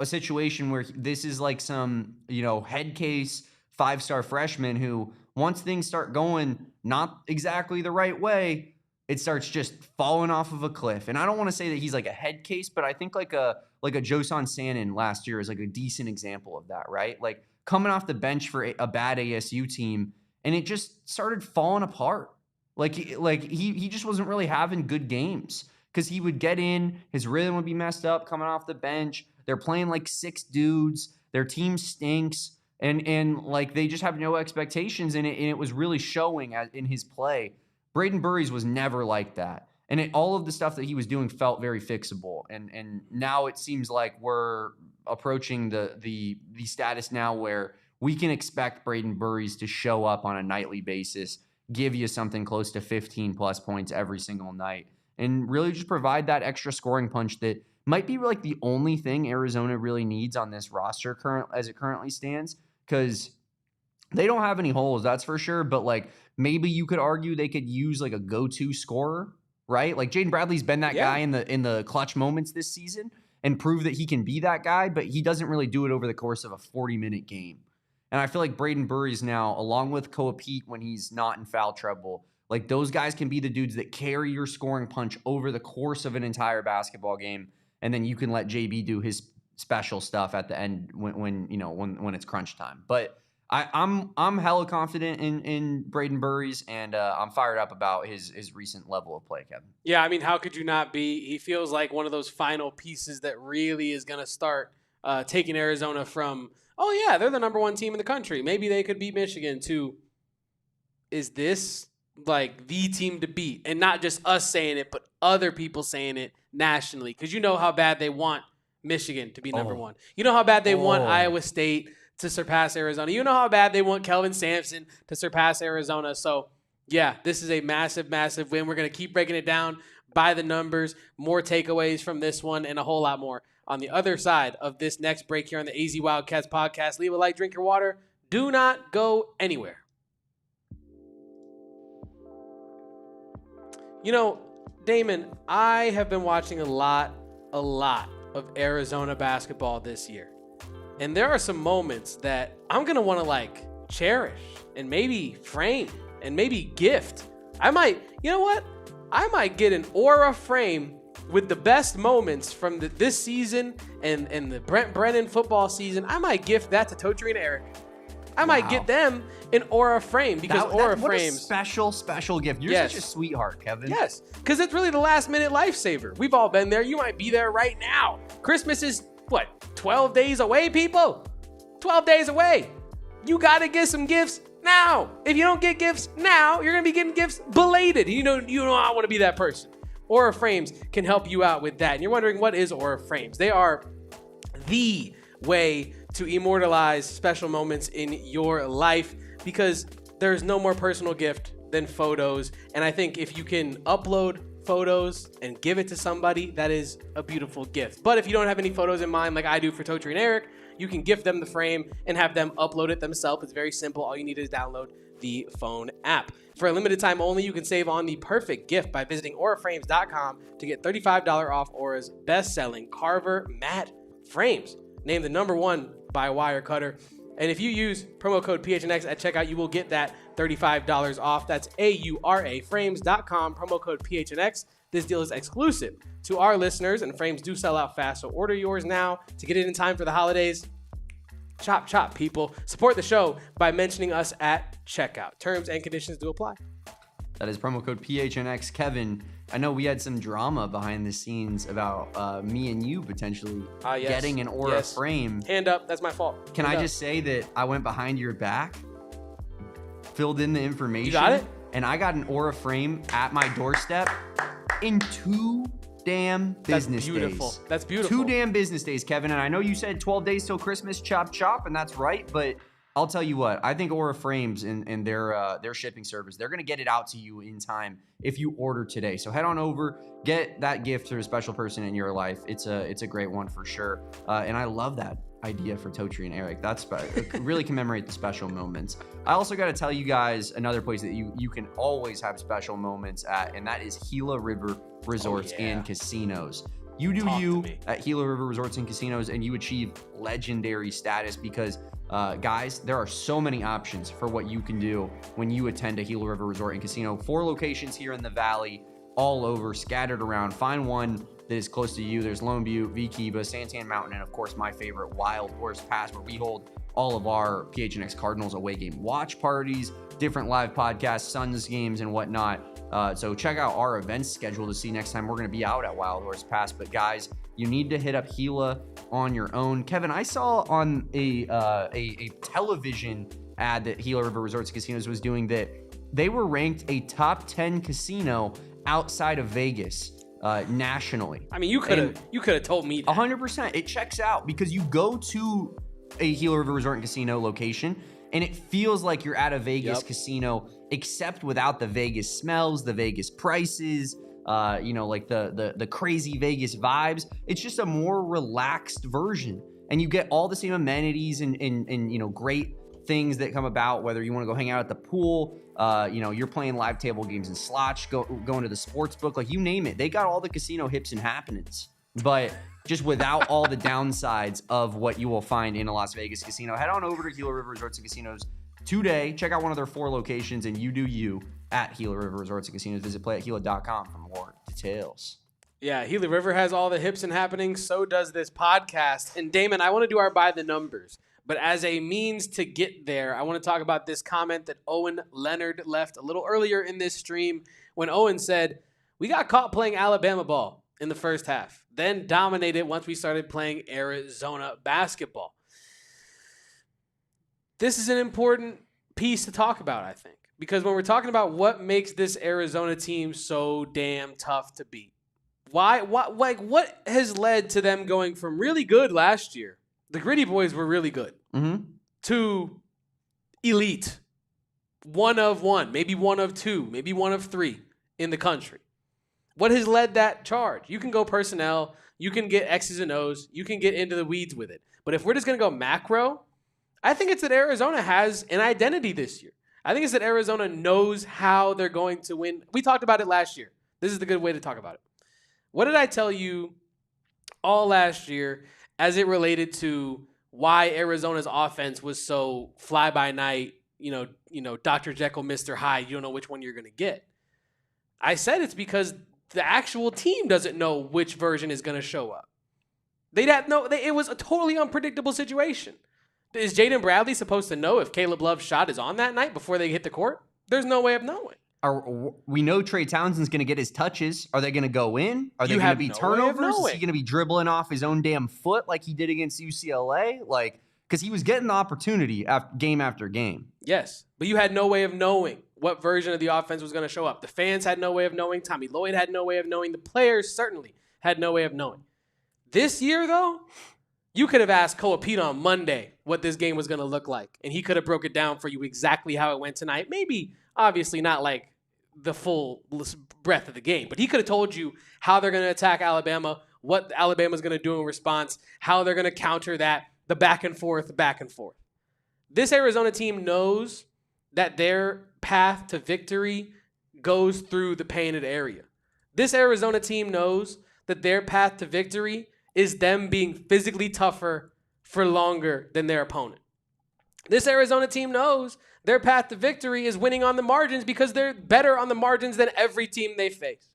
a situation where this is like some, you know, head case 5-star freshman who, once things start going not exactly the right way, it starts just falling off of a cliff. And I don't want to say that he's like a head case, but I think like a Josan Sannon last year is like a decent example of that, right? Like coming off the bench for a bad ASU team, and it just started falling apart. Like he just wasn't really having good games because he would get in, his rhythm would be messed up coming off the bench. They're playing like 6 dudes. Their team stinks. And like they just have no expectations in it, and it was really showing in his play. Brayden Burries was never like that. And all of the stuff that he was doing felt very fixable. And now it seems like we're approaching the status now where we can expect Brayden Burries to show up on a nightly basis, give you something close to 15 plus points every single night, and really just provide that extra scoring punch that might be like the only thing Arizona really needs on this roster as it currently stands, because they don't have any holes, that's for sure. But like maybe you could argue they could use like a go-to scorer, right? Like Jaden Bradley's been that guy in the clutch moments this season and prove that he can be that guy, but he doesn't really do it over the course of a 40-minute game. And I feel like Brayden Burries now, along with Koa Peat when he's not in foul trouble, like those guys can be the dudes that carry your scoring punch over the course of an entire basketball game. And then you can let JB do his special stuff at the end when it's crunch time. But I'm hella confident in Brayden Burries, and I'm fired up about his recent level of play, Kevin. Yeah, I mean, how could you not be? He feels like one of those final pieces that really is going to start taking Arizona from, oh yeah, they're the number 1 team in the country, maybe they could beat Michigan, to, is this like the team to beat? And not just us saying it, but other people saying it nationally, because you know how bad they want Michigan to be number 1. You know how bad they want Iowa State to surpass Arizona. You know how bad they want Kelvin Sampson to surpass Arizona. So, yeah, this is a massive, massive win. We're going to keep breaking it down by the numbers, more takeaways from this one, and a whole lot more on the other side of this next break here on the AZ Wildcats podcast. Leave a like, drink your water. Do not go anywhere. You know, Damon, I have been watching a lot of Arizona basketball this year. And there are some moments that I'm going to want to like cherish and maybe frame and maybe gift. I might get an aura frame with the best moments from this season and the Brent Brennan football season. I might gift that to Tobe and Eric. I might get them an aura frame, because aura frames. What a special gift. You're such a sweetheart, Kevin. Yes, because it's really the last minute lifesaver. We've all been there. You might be there right now. Christmas is, 12 days away, people? 12 days away. You got to get some gifts now. If you don't get gifts now, you're going to be getting gifts belated. You know I want to be that person. Aura frames can help you out with that. And you're wondering, what is aura frames? They are the way to immortalize special moments in your life, because there's no more personal gift than photos. And I think if you can upload photos and give it to somebody, that is a beautiful gift. But if you don't have any photos in mind, like I do for Tobe and Eric, you can gift them the frame and have them upload it themselves. It's very simple. All you need is download the phone app. For a limited time only, you can save on the perfect gift by visiting auraframes.com to get $35 off Aura's best-selling Carver matte frames, named the #1 by Wirecutter. And if you use promo code PHNX at checkout, you will get that $35 off. That's auraframes.com, promo code PHNX. This deal is exclusive to our listeners, and frames do sell out fast, so order yours now to get it in time for the holidays. Chop, chop, people. Support the show by mentioning us at checkout. Terms and conditions do apply. That is promo code PHNX. Kevin, I know we had some drama behind the scenes about me and you potentially getting an Aura frame. Hand up, that's my fault. Can I just say that I went behind your back, filled in the information. You got it? And I got an Aura frame at my doorstep in 2 damn business days. That's beautiful. 2 damn business days, Kevin. And I know you said 12 days till Christmas, chop, chop, and that's right, but I'll tell you what, I think Aura Frames and their shipping service, they're going to get it out to you in time if you order today. So head on over, get that gift to a special person in your life. It's a great one for sure. And I love that idea for Totri and Eric. That's really commemorate the special moments. I also got to tell you guys another place that you can always have special moments at, and that is Gila River Resorts and Casinos. You do you at Gila River Resorts and Casinos, and you achieve legendary status because guys, there are so many options for what you can do when you attend a Gila River Resort and Casino. 4 locations here in the Valley, all over, scattered around. Find one that is close to you. There's Lone Butte, V-Kiva, Santan Mountain, and of course my favorite, Wild Horse Pass, where we hold all of our PHNX Cardinals away game watch parties, different live podcasts, Suns games, and whatnot. So check out our events schedule to see next time we're going to be out at Wild Horse Pass. But guys, you need to hit up Gila on your own. Kevin, I saw on a television ad that Gila River Resorts and Casinos was doing that they were ranked a top 10 casino outside of Vegas. Nationally. I mean, you could have told me that. 100%. It checks out because you go to a Gila River Resort and Casino location and it feels like you're at a Vegas casino, except without the Vegas smells, the Vegas prices, like the crazy Vegas vibes. It's just a more relaxed version, and you get all the same amenities and great things that come about, whether you want to go hang out at the pool, you're playing live table games and slots, going to the sports book, like you name it. They got all the casino hips and happenings, but just without all the downsides of what you will find in a Las Vegas casino. Head on over to Gila River Resorts and Casinos today. Check out one of their 4 locations, and you do you at Gila River Resorts and Casinos. Visit playatgila.com for more details. Yeah, Gila River has all the hips and happenings. So does this podcast. And Damon, I want to do our by the numbers. But as a means to get there, I want to talk about this comment that Owen Leonard left a little earlier in this stream when Owen said, "We got caught playing Alabama ball in the first half, then dominated once we started playing Arizona basketball." This is an important piece to talk about, I think, because when we're talking about what makes this Arizona team so damn tough to beat, what has led to them going from really good last year, the Gritty Boys were really good, to elite, one of one, maybe one of two, maybe one of three in the country. What has led that charge? You can go personnel, you can get X's and O's, you can get into the weeds with it. But if we're just going to go macro, I think it's that Arizona has an identity this year. I think it's that Arizona knows how they're going to win. We talked about it last year. This is the good way to talk about it. What did I tell you all last year as it related to why Arizona's offense was so fly-by-night, Dr. Jekyll, Mr. Hyde, you don't know which one you're going to get? I said it's because the actual team doesn't know which version is going to show up. It was a totally unpredictable situation. Is Jaden Bradley supposed to know if Caleb Love's shot is on that night before they hit the court? There's no way of knowing. We know Trey Townsend's going to get his touches. Are they going to go in? Are they going to be turnovers? Is he going to be dribbling off his own damn foot like he did against UCLA? Because he was getting the opportunity game after game. Yes, but you had no way of knowing what version of the offense was going to show up. The fans had no way of knowing. Tommy Lloyd had no way of knowing. The players certainly had no way of knowing. This year, though, you could have asked Koa Peat on Monday what this game was going to look like, and he could have broke it down for you exactly how it went tonight. Maybe, obviously, not like the full breadth of the game, but he could have told you how they're going to attack Alabama, what Alabama's going to do in response, how they're going to counter that, the back and forth. This Arizona team knows that their path to victory goes through the painted area. This Arizona team knows that their path to victory is them being physically tougher for longer than their opponent. This Arizona team knows their path to victory is winning on the margins because they're better on the margins than every team they face,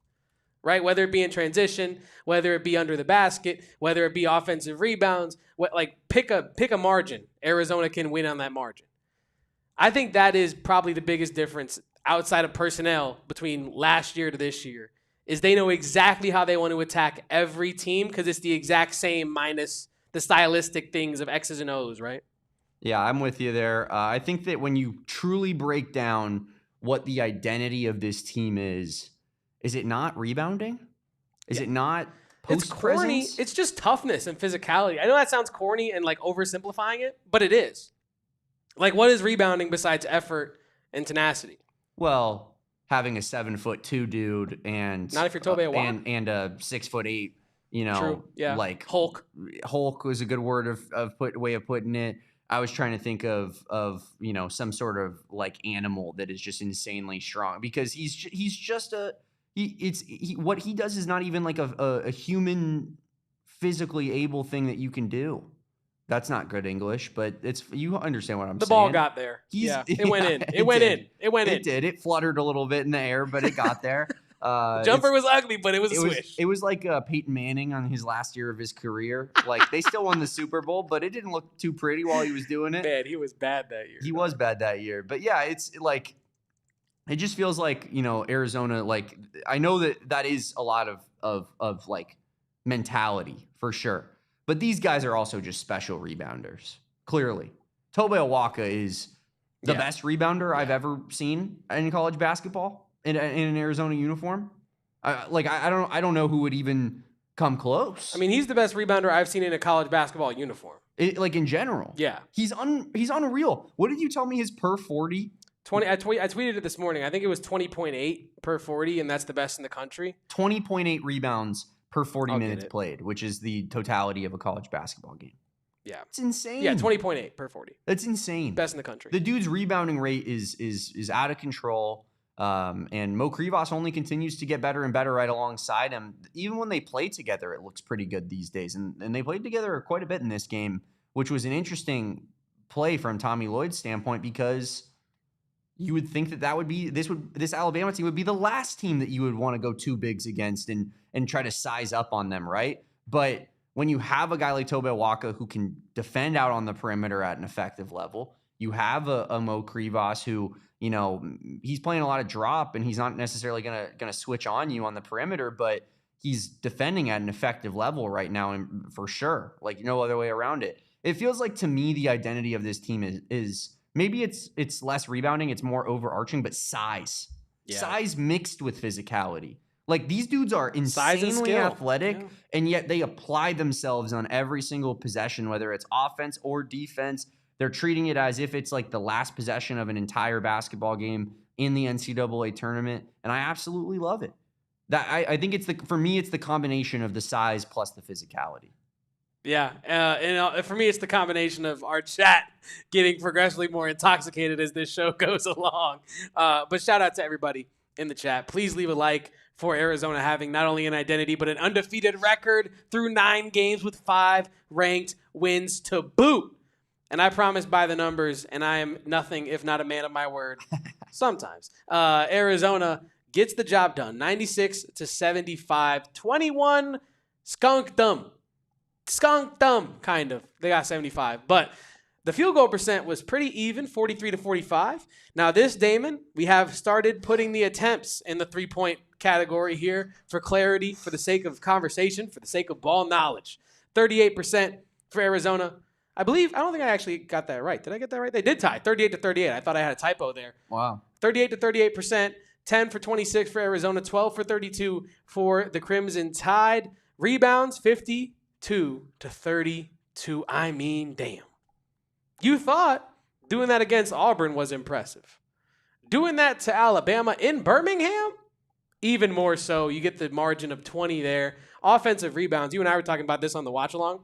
right? Whether it be in transition, whether it be under the basket, whether it be offensive rebounds, pick a margin. Arizona can win on that margin. I think that is probably the biggest difference outside of personnel between last year to this year is they know exactly how they want to attack every team because it's the exact same minus the stylistic things of X's and O's, right? Yeah, I'm with you there. I think that when you truly break down what the identity of this team is it not rebounding? Is it not post corny. It's just toughness and physicality. I know that sounds corny and oversimplifying it, but it is. What is rebounding besides effort and tenacity? Well, having a 7'2" dude and not if you're Tobe Awaka. and a 6'8", True. Yeah. Hulk. Hulk was a good word way of putting it. I was trying to think of some sort of animal that is just insanely strong because he's just what he does is not even a human physically able thing that you can do. That's not good English, but you understand what I'm saying. The ball got there. It went in. It went in. It did. It fluttered a little bit in the air, but it got there. Jumper was ugly, but it was a swish. It was like Peyton Manning on his last year of his career. Like, they still won the Super Bowl, but it didn't look too pretty while he was doing it. Man, he was bad that year. He was bad that year. But yeah, it's like, it just feels like, Arizona, like, I know that is a lot of like mentality for sure. But these guys are also just special rebounders, clearly. Tobe Awaka is the best rebounder I've ever seen in college basketball in an Arizona uniform. I don't know who would even come close. I mean, he's the best rebounder I've seen in a college basketball uniform. Like in general. Yeah. He's unreal. What did you tell me his per 40? 20. I tweeted it this morning. I think it was 20.8 per 40, and that's the best in the country. 20.8 rebounds per 40 minutes played, which is the totality of a college basketball game. Yeah. It's insane. Yeah, 20.8 per 40. That's insane. Best in the country. The dude's rebounding rate is out of control. And Mo Krivas only continues to get better and better right alongside him. Even when they play together, it looks pretty good these days. And they played together quite a bit in this game, which was an interesting play from Tommy Lloyd's standpoint, because you would think that would be this Alabama team would be the last team that you would want to go two bigs against and try to size up on them, right? But when you have a guy like Tobe Awaka who can defend out on the perimeter at an effective level, you have a Mo Krivas who, he's playing a lot of drop and he's not necessarily gonna switch on you on the perimeter, but he's defending at an effective level right now, and for sure, like no other way around it. It feels like to me the identity of this team is maybe it's less rebounding, it's more overarching, but size. Yeah. Size mixed with physicality. Like, these dudes are insanely athletic, and yet they apply themselves on every single possession, whether it's offense or defense. They're treating it as if it's like the last possession of an entire basketball game in the NCAA tournament, and I absolutely love it. I think for me, it's the combination of the size plus the physicality. Yeah, and for me, it's the combination of our chat getting progressively more intoxicated as this show goes along. But shout out to everybody in the chat. Please leave a like for Arizona having not only an identity, but an undefeated record through 9 games with 5 ranked wins to boot. And I promise by the numbers, and I am nothing if not a man of my word sometimes. Arizona gets the job done, 96-75, 21, skunked them, kind of. They got 75, but the field goal percent was pretty even, 43-45. Now this, Damon, we have started putting the attempts in the 3-point category here for clarity, for the sake of conversation, for the sake of ball knowledge. 38% for Arizona. I don't think I actually got that right. Did I get that right? They did tie, 38-38. I thought I had a typo there. Wow. 38-38%, 10 for 26 for Arizona, 12 for 32 for the Crimson Tide. Rebounds, 52-32. I mean, damn. You thought doing that against Auburn was impressive. Doing that to Alabama in Birmingham, even more so. You get the margin of 20 there. Offensive rebounds. You and I were talking about this on the watch along.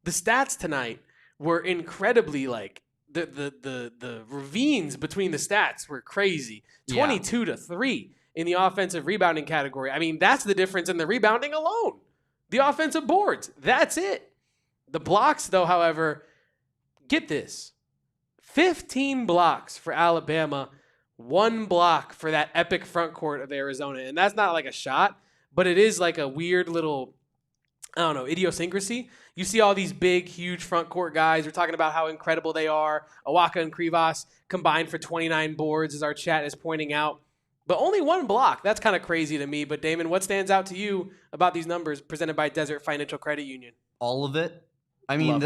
The stats tonight were incredibly, like, the ravines between the stats were crazy. 22-3 in the offensive rebounding category. I mean, that's the difference in the rebounding alone. The offensive boards, that's it. The blocks, though, however, get this. 15 blocks for Alabama, 1 block for that epic front court of Arizona. And that's not like a shot, but it is like a weird little, idiosyncrasy. You see all these big, huge front court guys. We're talking about how incredible they are. Awaka and Krivas combined for 29 boards, as our chat is pointing out. But only 1 block. That's kind of crazy to me. But, Damon, what stands out to you about these numbers presented by Desert Financial Credit Union? All of it. I mean,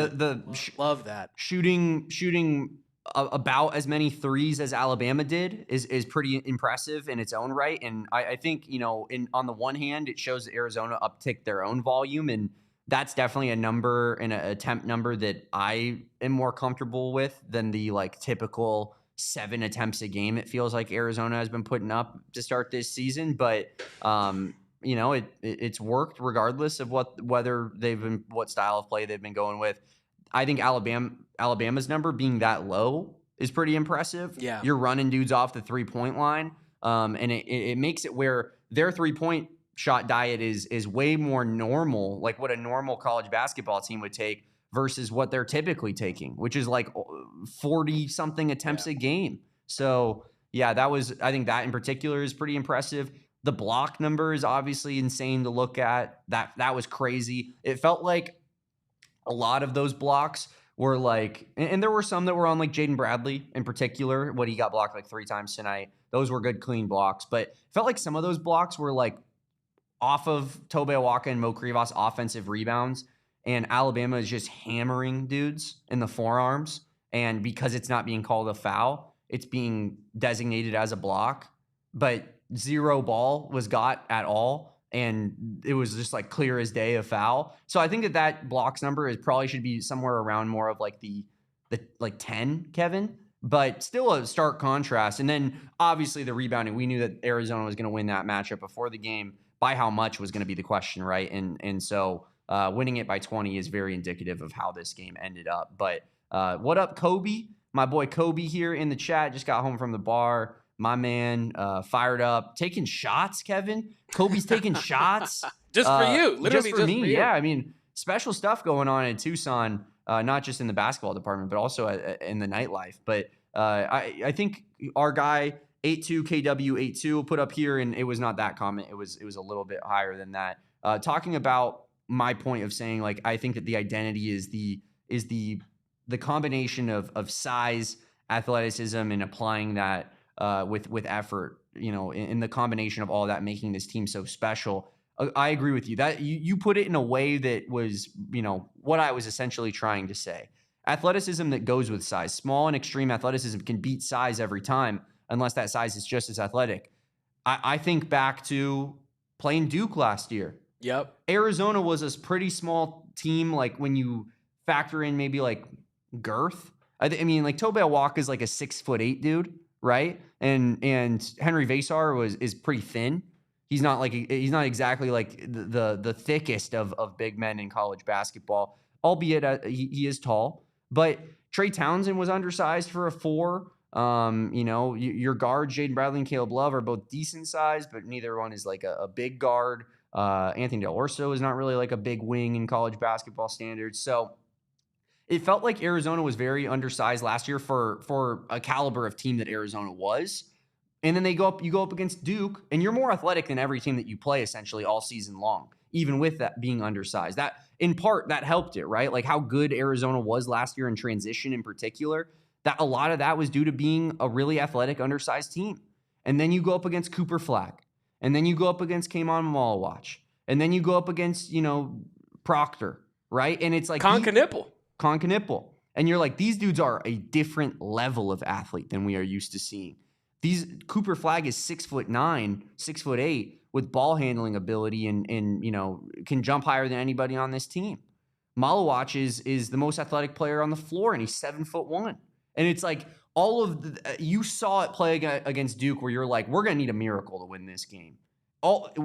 love that. Shooting about as many threes as Alabama did is pretty impressive in its own right. And I think, on the one hand, it shows that Arizona upticked their own volume, and that's definitely a number and an attempt number that I am more comfortable with than the typical 7 attempts a game it feels like Arizona has been putting up to start this season. But it's worked regardless of what style of play they've been going with. I think Alabama's number being that low is pretty impressive. Yeah. You're running dudes off the 3-point line. And it makes it where their 3-point shot diet is way more normal, like what a normal college basketball team would take versus what they're typically taking, which is like 40-something attempts a game. So, yeah, I think that in particular is pretty impressive. The block number is obviously insane to look at. That was crazy. It felt like a lot of those blocks were like, and there were some that were on like Jaden Bradley in particular, what he got blocked like 3 times tonight. Those were good, clean blocks. But it felt like some of those blocks were like off of Tobe Awaka and Mo Krivas offensive rebounds. And Alabama is just hammering dudes in the forearms. And because it's not being called a foul, it's being designated as a block. But 0 ball was got at all. And it was just like clear as day a foul. So I think that blocks number is probably should be somewhere around more of like the like 10, Kevin. But still a stark contrast. And then obviously the rebounding. We knew that Arizona was going to win that matchup before the game. By how much was going to be the question, right? And so winning it by 20 is very indicative of how this game ended up. But what up, Kobe? My boy Kobe here in the chat. Just got home from the bar. My man, fired up. Taking shots, Kevin. Kobe's taking shots. Just for you. Literally just for me. For you. Yeah, I mean, special stuff going on in Tucson, not just in the basketball department, but also in the nightlife. But I think our guy, 82KW82, will put up here, and it was not that comment. It was a little bit higher than that. Talking about my point of saying, like, I think that the identity is the combination of size, athleticism, and applying that with effort, you know, in the combination of all that, making this team so special. I agree with you that you put it in a way that was, you know, what I was essentially trying to say. Athleticism that goes with size. Small and extreme athleticism can beat size every time, unless that size is just as athletic. I think back to playing Duke last year. Yep. Arizona was a pretty small team, like when you factor in maybe like girth. I mean, like Tobe Awaka is like a 6'8" dude, right? And Henry Vasar is pretty thin. He's not exactly like the thickest of big men in college basketball, albeit he is tall. But Trey Townsend was undersized for a 4. You know, your guards, Jaden Bradley and Caleb Love, are both decent size, but neither one is like a big guard. Anthony Del Orso is not really like a big wing in college basketball standards. So it felt like Arizona was very undersized last year for a caliber of team that Arizona was. And then you go up against Duke, and you're more athletic than every team that you play essentially all season long, even with that being undersized. That in part that helped it, right? Like how good Arizona was last year in transition in particular. That a lot of that was due to being a really athletic, undersized team. And then you go up against Cooper Flag. And then you go up against K'Mon Malawach. And then you go up against, you know, Proctor, right? And it's like Kharchenkov. And you're like, these dudes are a different level of athlete than we are used to seeing. Cooper Flag is 6'9", 6'8", with ball handling ability and you know, can jump higher than anybody on this team. Malawach is the most athletic player on the floor, and he's 7'1". And it's like all of you saw it play against Duke, where you're like, we're gonna need a miracle to win this game.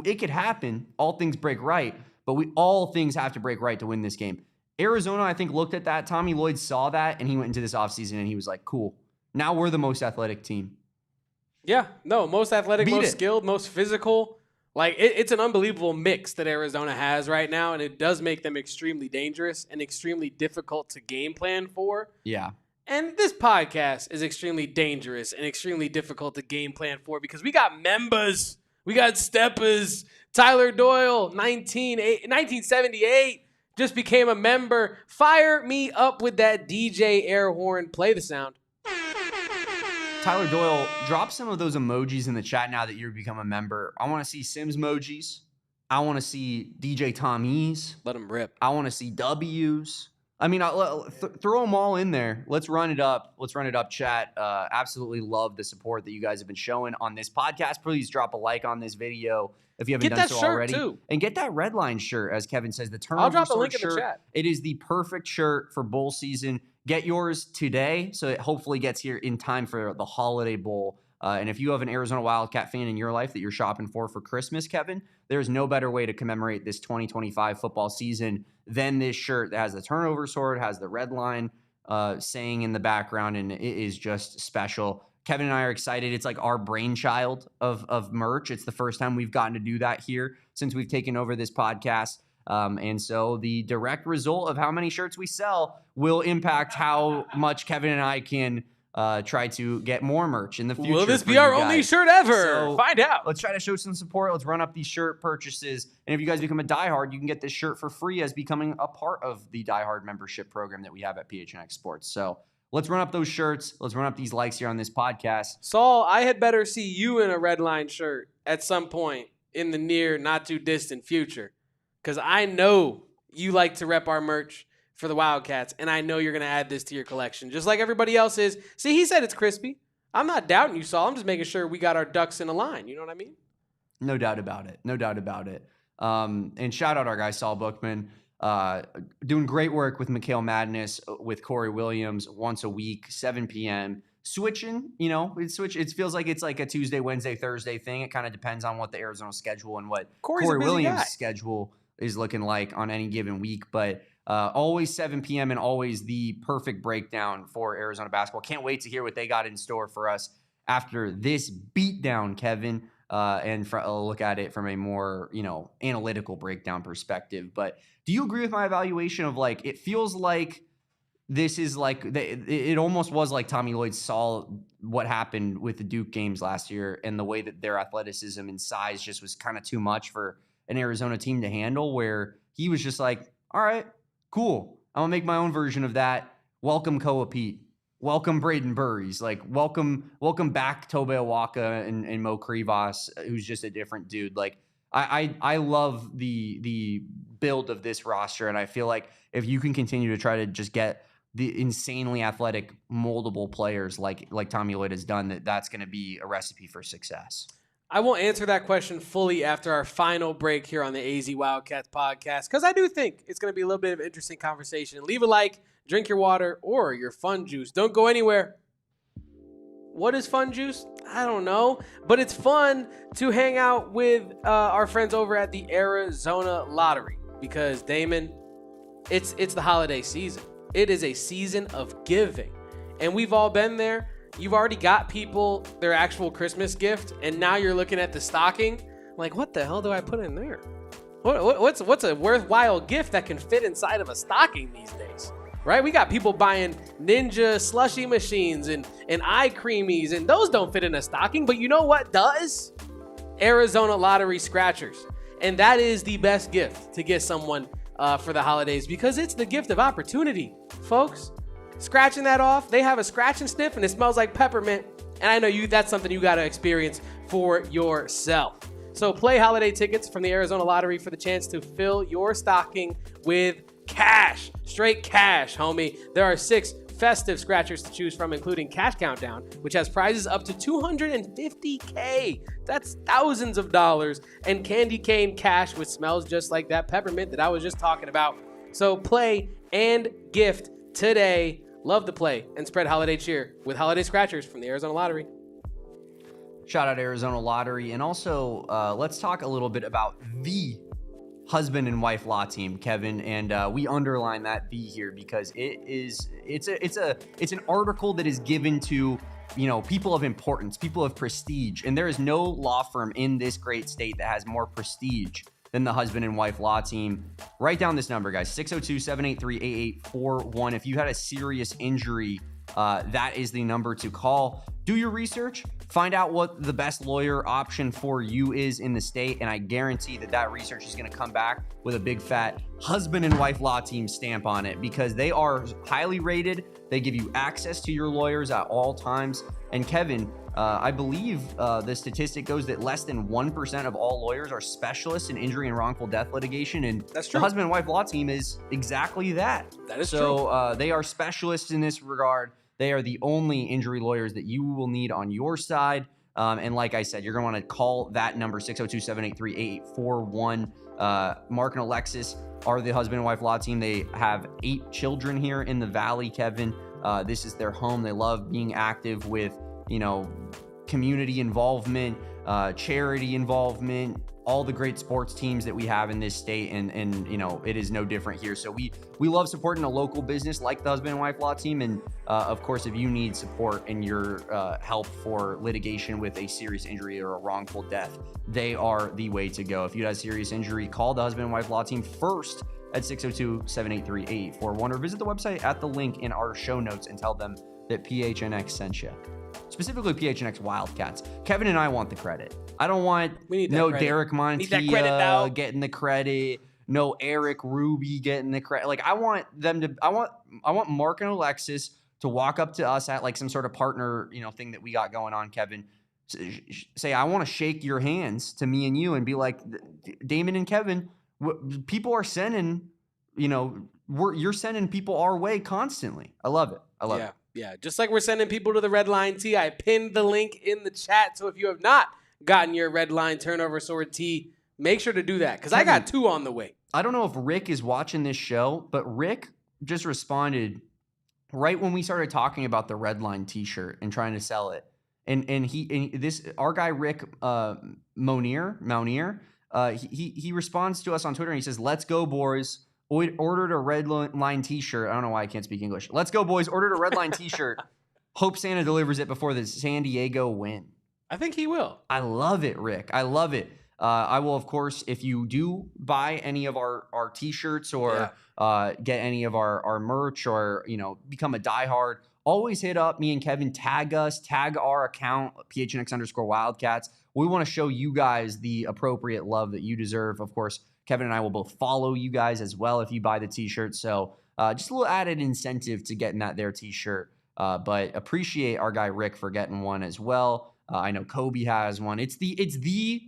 It could happen. All things break right, but all things have to break right to win this game. Arizona, I think, looked at that. Tommy Lloyd saw that, and he went into this offseason, and he was like, cool. Now we're the most athletic team. Yeah, no, most athletic, most skilled, most physical. Like, it's an unbelievable mix that Arizona has right now, and it does make them extremely dangerous and extremely difficult to game plan for. Yeah. And this podcast is extremely dangerous and extremely difficult to game plan for because we got members. We got steppers. Tyler Doyle, 1978, just became a member. Fire me up with that DJ air horn. Play the sound. Tyler Doyle, drop some of those emojis in the chat now that you've become a member. I want to see Sims emojis. I want to see DJ Tommy's. Let them rip. I want to see W's. I mean, throw them all in there. Let's run it up. Chat. Absolutely love the support that you guys have been showing on this podcast. Please drop a like on this video if you haven't done so already. Too. And get that red line shirt, as Kevin says. The turnover I'll drop the link shirt. In the chat. It is the perfect shirt for bowl season. Get yours today, so it hopefully gets here in time for the Holiday Bowl. And if you have an Arizona Wildcat fan in your life that you're shopping for Christmas, Kevin, there's no better way to commemorate this 2025 football season than this shirt that has the turnover sword, has the red line saying in the background, and it is just special. Kevin and I are excited. It's like our brainchild of merch. It's the first time we've gotten to do that here since we've taken over this podcast. And so the direct result of how many shirts we sell will impact how much Kevin and I can try to get more merch in the future. Will this be our only shirt ever? So find out. Let's try to show some support. Let's run up these shirt purchases. And if you guys become a diehard, you can get this shirt for free as becoming a part of the diehard membership program that we have at PHNX Sports. So let's run up those shirts. Let's run up these likes here on this podcast. Saul, I had better see you in a red line shirt at some point in the near, not too distant future. Because I know you like to rep our merch for the Wildcats, and I know you're going to add this to your collection, just like everybody else is. See, he said it's crispy. I'm not doubting you, Saul. I'm just making sure we got our ducks in a line. You know what I mean? No doubt about it. No doubt about it. And shout out our guy, Saul Bookman, doing great work with McHale Madness, with Corey Williams once a week, 7 p.m., switching, it feels like it's like a Tuesday, Wednesday, Thursday thing. It kind of depends on what the Arizona schedule and what Corey Williams' schedule is looking like on any given week. But always 7 p.m. and always the perfect breakdown for Arizona basketball. Can't wait to hear what they got in store for us after this beatdown, Kevin, and look at it from a more, analytical breakdown perspective. But do you agree with my evaluation of it feels like this is it almost was like Tommy Lloyd saw what happened with the Duke games last year and the way that their athleticism and size just was kind of too much for an Arizona team to handle, where he was just like, all right, cool. I'm going to make my own version of that. Welcome Koa Peat. Welcome Brayden Burries. Welcome back Tobe Awaka and Mo Krivas, who's just a different dude. I love the build of this roster, and I feel like if you can continue to try to just get the insanely athletic, moldable players like Tommy Lloyd has done, that's going to be a recipe for success. I will answer that question fully after our final break here on the AZ Wildcats podcast, because I do think it's going to be a little bit of an interesting conversation. Leave a like, drink your water, or your fun juice. Don't go anywhere. What is fun juice? I don't know, but it's fun to hang out with our friends over at the Arizona Lottery, because, Damon, it's the holiday season. It is a season of giving, and we've all been there. You've already got people their actual Christmas gift, and now you're looking at the stocking like, what the hell do I put in there? What's a worthwhile gift that can fit inside of a stocking these days, right? We got people buying Ninja slushy machines and eye creamies, and those don't fit in a stocking. But you know what does? Arizona Lottery scratchers. And that is the best gift to get someone for the holidays, because it's the gift of opportunity, folks. Scratching that off, they have a scratch and sniff, and it smells like peppermint. And I know that's something you got to experience for yourself. So play holiday tickets from the Arizona Lottery for the chance to fill your stocking with cash. Straight cash, homie. There are 6 festive scratchers to choose from, including Cash Countdown, which has prizes up to $250K. That's thousands of dollars. And Candy Cane Cash, which smells just like that peppermint that I was just talking about. So play and gift today. Love to play and spread holiday cheer with holiday scratchers from the Arizona Lottery. Shout out Arizona Lottery. And also, let's talk a little bit about the husband and wife law team, Kevin. And we underline that "the" here because it's an article that is given to, people of importance, people of prestige. And there is no law firm in this great state that has more prestige than the husband and wife law team. Write down this number, guys, 602-783-8841. If you had a serious injury, that is the number to call. Do your research. Find out what the best lawyer option for you is in the state, and I guarantee that research is going to come back with a big fat husband and wife law team stamp on it, because they are highly rated. They give you access to your lawyers at all times. And Kevin, I believe the statistic goes that less than 1% of all lawyers are specialists in injury and wrongful death litigation, and that's true. The husband and wife law team is exactly that. That is true. So they are specialists in this regard. They are the only injury lawyers that you will need on your side. And like I said, you're going to want to call that number, 602-783-8841. Mark and Alexis are the husband and wife law team. They have 8 children here in the Valley, Kevin. This is their home. They love being active with, community involvement, charity involvement, all the great sports teams that we have in this state, and it is no different here. So we love supporting a local business like the husband and wife law team, and of course, if you need support and your help for litigation with a serious injury or a wrongful death, they are the way to go. If you have a serious injury, call the husband and wife law team first at 602-783-8841, or visit the website at the link in our show notes and tell them that PHNX sent you. Specifically PHNX Wildcats. Kevin and I want the credit. I don't want no credit. Derek Montilla getting the credit. No Eric Ruby getting the credit. Like I want Mark and Alexis to walk up to us at like some sort of partner, thing that we got going on, Kevin. Say, I want to shake your hands to me and you and be like, Damon and Kevin, people are sending, you're sending people our way constantly. I love it. I love it. Yeah. Just like we're sending people to the Red Line tee. I pinned the link in the chat. So if you have not gotten your Red Line Turnover Sword tee, make sure to do that because I got 2 on the way. I don't know if Rick is watching this show, but Rick just responded right when we started talking about the Red Line t-shirt and trying to sell it. Our guy Rick Mounier, he responds to us on Twitter and he says, "Let's go, boys. Ordered a Red Line t-shirt." I don't know why I can't speak English. "Let's go, boys. Ordered a Red Line t-shirt. Hope Santa delivers it before the San Diego win." I think he will. I love it, Rick. I love it. I will, of course, if you do buy any of our t-shirts or get any of our merch or, become a diehard, always hit up me and Kevin, tag us, tag our account, PHNX_Wildcats. We want to show you guys the appropriate love that you deserve. Of course, Kevin and I will both follow you guys as well if you buy the t-shirt. So just a little added incentive to getting that there t-shirt. But appreciate our guy Rick for getting one as well. I know Kobe has one. It's the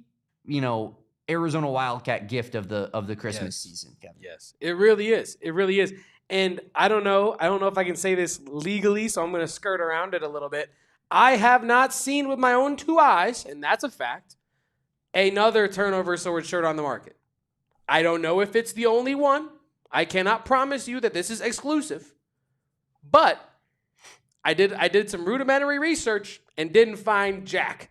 Arizona Wildcat gift of the Christmas season, Kevin. Yes, it really is. It really is. And I don't know if I can say this legally, so I'm going to skirt around it a little bit. I have not seen with my own 2 eyes, and that's a fact, another Turnover Sword shirt on the market. I don't know if it's the only one. I cannot promise you that this is exclusive. But I did some rudimentary research and didn't find Jack.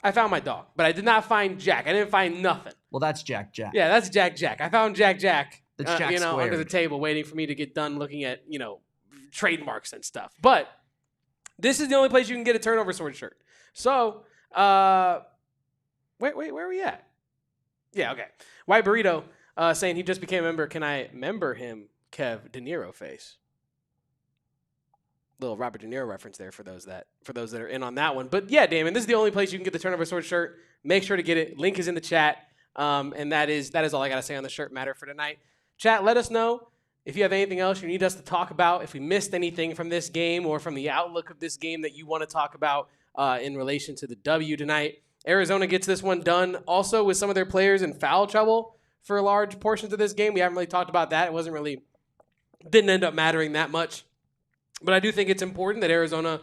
I found my dog, but I did not find Jack. I didn't find nothing. Well, that's Jack. Yeah, that's Jack. I found Jack. That's Jack under the table waiting for me to get done looking at, trademarks and stuff. But this is the only place you can get a Turnover Sword shirt. So, wait, where are we at? Yeah, okay. White Burrito saying he just became a member. Can I member him, Kev De Niro face? Little Robert De Niro reference there for those that are in on that one. But yeah, Damon, this is the only place you can get the Turnover Sword shirt. Make sure to get it. Link is in the chat. And that is all I got to say on the shirt matter for tonight. Chat, let us know if you have anything else you need us to talk about, if we missed anything from this game or from the outlook of this game that you want to talk about in relation to the W tonight. Arizona gets this one done also with some of their players in foul trouble for large portions of this game. We haven't really talked about that. It didn't end up mattering that much. But I do think it's important that Arizona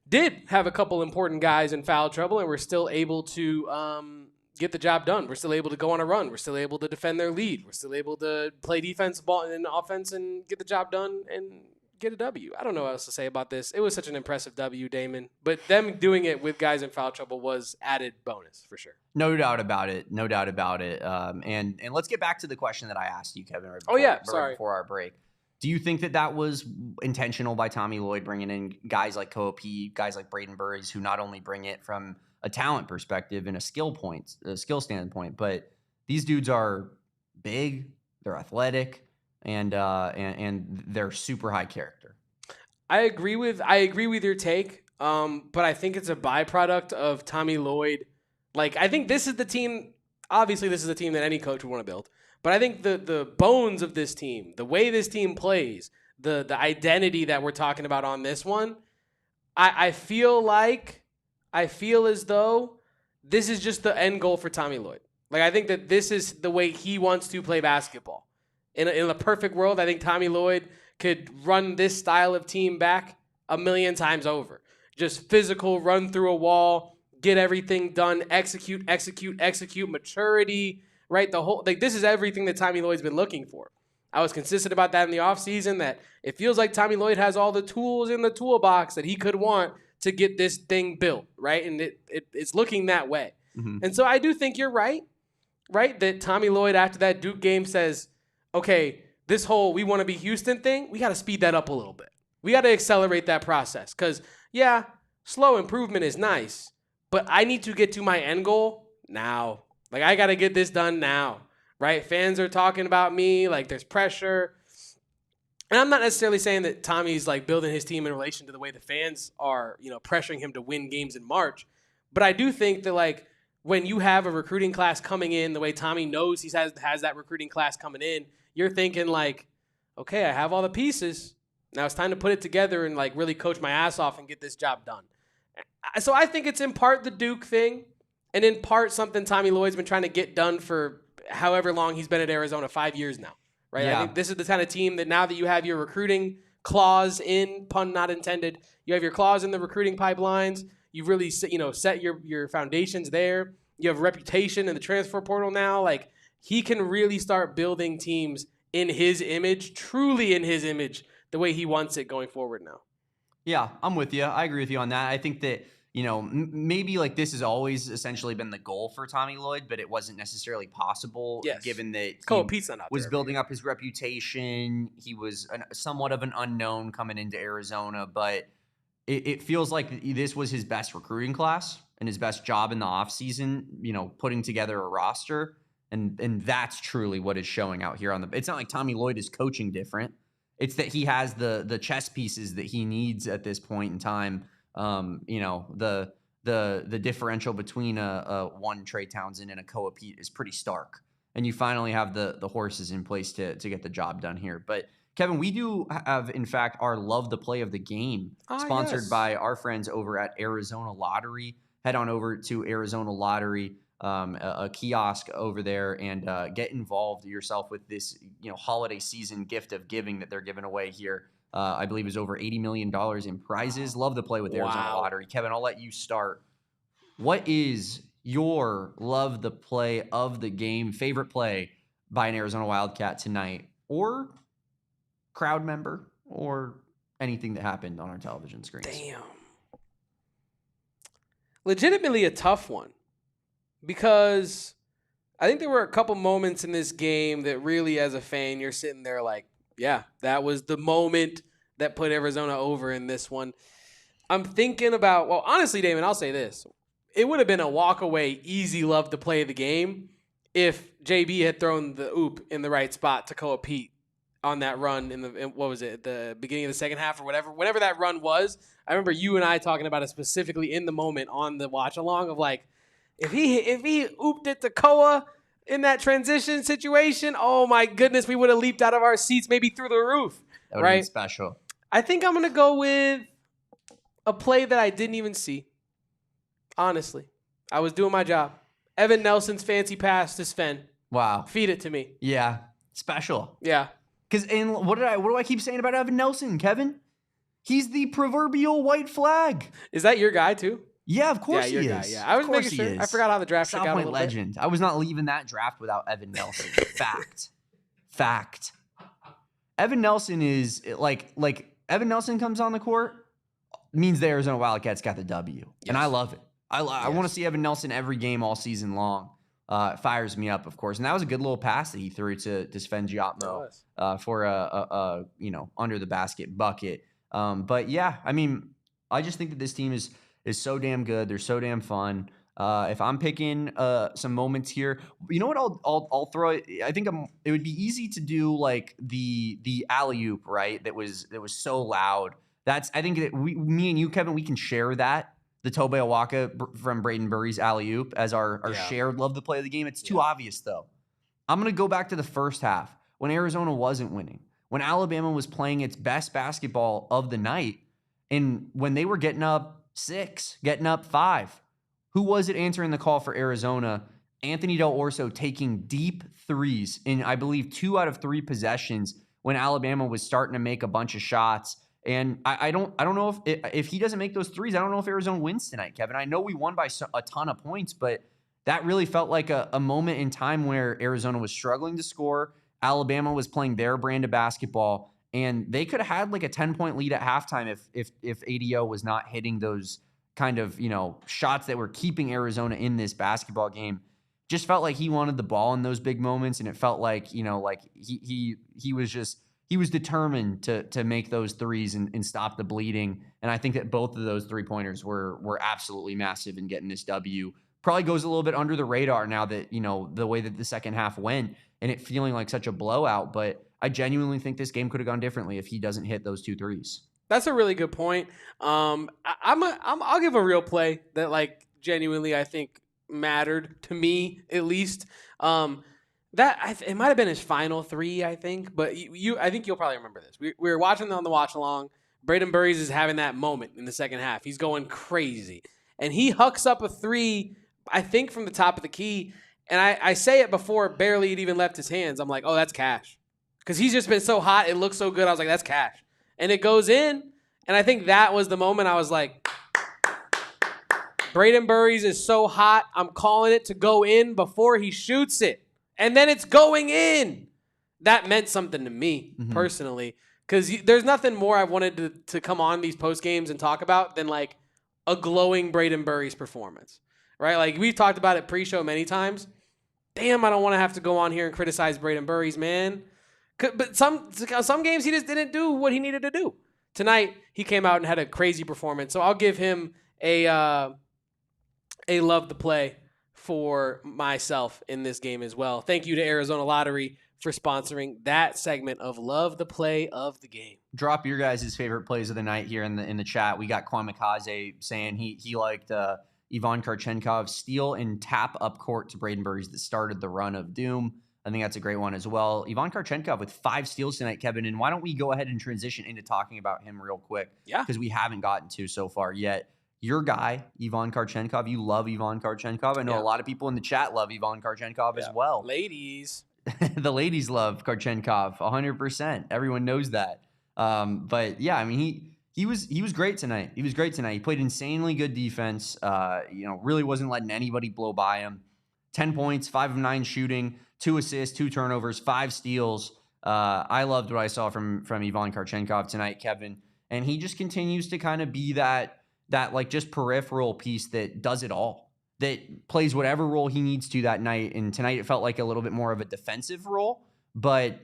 did have a couple important guys in foul trouble, and we're still able to get the job done. We're still able to go on a run. We're still able to defend their lead. We're still able to play defense, ball, and offense and get the job done and get a W. I don't know what else to say about this. It was such an impressive W, Damon. But them doing it with guys in foul trouble was added bonus for sure. No doubt about it. And let's get back to the question that I asked you, Kevin. Before our break. Do you think that was intentional by Tommy Lloyd bringing in guys like Koa Peat, guys like Brayden Burries, who not only bring it from a talent perspective and a skill standpoint, but these dudes are big, they're athletic, and they're super high character. I agree with your take, but I think it's a byproduct of Tommy Lloyd. Like, I think this is the team. Obviously, this is a team that any coach would want to build. But I think the bones of this team, the way this team plays, the identity that we're talking about on this one, I feel as though this is just the end goal for Tommy Lloyd. Like, I think that this is the way he wants to play basketball. In a perfect world, I think Tommy Lloyd could run this style of team back 1,000,000 times over. Just physical, run through a wall, get everything done, execute, maturity. Right, this is everything that Tommy Lloyd's been looking for. I was consistent about that in the offseason, that it feels like Tommy Lloyd has all the tools in the toolbox that he could want to get this thing built, right? And it's looking that way. Mm-hmm. And so I do think you're right, that Tommy Lloyd after that Duke game says, okay, this whole we want to be Houston thing, we got to speed that up a little bit. We got to accelerate that process because, yeah, slow improvement is nice, but I need to get to my end goal now. Like, I got to get this done now, right? Fans are talking about me, like there's pressure. And I'm not necessarily saying that Tommy's like building his team in relation to the way the fans are, pressuring him to win games in March. But I do think that like when you have a recruiting class coming in, the way Tommy knows he has that recruiting class coming in, you're thinking like, okay, I have all the pieces. Now it's time to put it together and like really coach my ass off and get this job done. So I think it's in part the Duke thing, and in part something Tommy Lloyd's been trying to get done for however long he's been at Arizona, 5 years now. Right? Yeah. I think this is the kind of team that now that you have your recruiting clause in, pun not intended, you have your clause in the recruiting pipelines. You've really set your foundations there. You have reputation in the transfer portal now. Like he can really start building teams in his image, truly in his image, the way he wants it going forward now. Yeah, I'm with you. I agree with you on that. I think that maybe like this has always essentially been the goal for Tommy Lloyd, but it wasn't necessarily possible given that Koa Peat's was building up his reputation. He was somewhat of an unknown coming into Arizona, but it feels like this was his best recruiting class and his best job in the offseason, putting together a roster. And that's truly what is showing out here it's not like Tommy Lloyd is coaching different. It's that he has the chess pieces that he needs at this point in time. The differential between a one Trey Townsend and a Koa Peat is pretty stark, and you finally have the horses in place to get the job done here. But Kevin, we do have, in fact, our Love the Play of the Game sponsored by our friends over at Arizona Lottery. Head on over to Arizona Lottery, a kiosk over there, and get involved yourself with this holiday season gift of giving that they're giving away here. I believe is over $80 million in prizes. Love to play with Arizona Lottery. Kevin, I'll let you start. What is your Love the Play of the Game, favorite play by an Arizona Wildcat tonight, or crowd member, or anything that happened on our television screens? Damn. Legitimately a tough one, because I think there were a couple moments in this game that really, as a fan, you're sitting there like, yeah, that was the moment that put Arizona over in this one. I'm thinking about, well, honestly, Damon, I'll say this. It would have been a walk-away, easy Love to Play the Game if JB had thrown the oop in the right spot to Koa Peat on that run what was it, the beginning of the second half or whenever that run was. I remember you and I talking about it specifically in the moment on the watch-along of like, if he ooped it to Koa in that transition situation, oh my goodness, we would have leaped out of our seats, maybe through the roof. That would have been special. I think I'm going to go with a play that I didn't even see. Honestly, I was doing my job. Evan Nelson's fancy pass to Sven. Wow. Feed it to me. Yeah. Special. Yeah. Because what do I keep saying about Evan Nelson, Kevin? He's the proverbial white flag. Is that your guy too? Yeah, of course he is. Guy, yeah. I was making sure. I forgot how the draft shook out a little legend. I was not leaving that draft without Evan Nelson. Fact. Evan Nelson is like Evan Nelson comes on the court means the Arizona Wildcats got the W. Yes. And I love it. I want to see Evan Nelson every game all season long. It fires me up, of course. And that was a good little pass that he threw to Sven Giotmo for a under the basket bucket. But yeah, I mean, I just think that this team is so damn good. They're so damn fun. If I'm picking some moments here, you know what I'll throw it. I think it would be easy to do like the alley-oop, right? That was so loud. I think that me and you, Kevin, we can share that. The Tobe Awaka from Brayden Burries alley-oop as our shared Love the Play of the Game. It's too obvious though. I'm going to go back to the first half when Arizona wasn't winning, when Alabama was playing its best basketball of the night, and when they were getting up 6, getting up 5. Who was it answering the call for Arizona? Anthony Del Orso taking deep threes in, I believe, 2 out of 3 possessions when Alabama was starting to make a bunch of shots. And I don't know if he doesn't make those threes, I don't know if Arizona wins tonight, Kevin. I know we won by a ton of points, but that really felt like a moment in time where Arizona was struggling to score. Alabama was playing their brand of basketball, and they could have had like a 10-point lead at halftime if ADO was not hitting those kind of, shots that were keeping Arizona in this basketball game. Just felt like he wanted the ball in those big moments, and it felt like, he was determined to make those threes and stop the bleeding. And I think that both of those 3-pointers were absolutely massive in getting this W. Probably goes a little bit under the radar now that, the way that the second half went and it feeling like such a blowout. But I genuinely think this game could have gone differently if he doesn't hit those 2 threes. That's a really good point. I'll give a real play that like genuinely I think mattered to me at least. It might have been his final 3, I think, but I think you'll probably remember this. We were watching on the watch along. Brayden Burries is having that moment in the second half. He's going crazy, and he hucks up a 3, I think from the top of the key. And I say it before barely it even left his hands. I'm like, oh, that's cash, because he's just been so hot. It looks so good. I was like, that's cash. And it goes in, and I think that was the moment I was like, Brayden Burries is so hot, I'm calling it to go in before he shoots it. And then it's going in. That meant something to me personally, because there's nothing more I've wanted to come on these post games and talk about than like a glowing Brayden Burries performance, right? Like we've talked about it pre-show many times. Damn, I don't want to have to go on here and criticize Brayden Burries, man. But some games he just didn't do what he needed to do. Tonight he came out and had a crazy performance, so I'll give him a love the play for myself in this game as well. Thank you to Arizona Lottery for sponsoring that segment of Love the Play of the Game. Drop your guys' favorite plays of the night here in the chat. We got Kwamikaze saying he liked Ivan Kharchenkov's steal and tap up court to Brayden Burries that started the run of doom. I think that's a great one as well. Ivan Kharchenkov with 5 steals tonight, Kevin. And why don't we go ahead and transition into talking about him real quick? Yeah. Because we haven't gotten to so far yet. Your guy, Ivan Kharchenkov, you love Ivan Kharchenkov. I know a lot of people in the chat love Ivan Kharchenkov as well. Ladies. The ladies love Kharchenkov 100%. Everyone knows that. But yeah, I mean, he was great tonight. He was great tonight. He played insanely good defense. Really wasn't letting anybody blow by him. 10 points, 5 of 9 shooting, 2 assists, 2 turnovers, 5 steals. I loved what I saw from Ivan Kharchenkov tonight, Kevin. And he just continues to kind of be that like just peripheral piece that does it all, that plays whatever role he needs to that night. And tonight it felt like a little bit more of a defensive role, but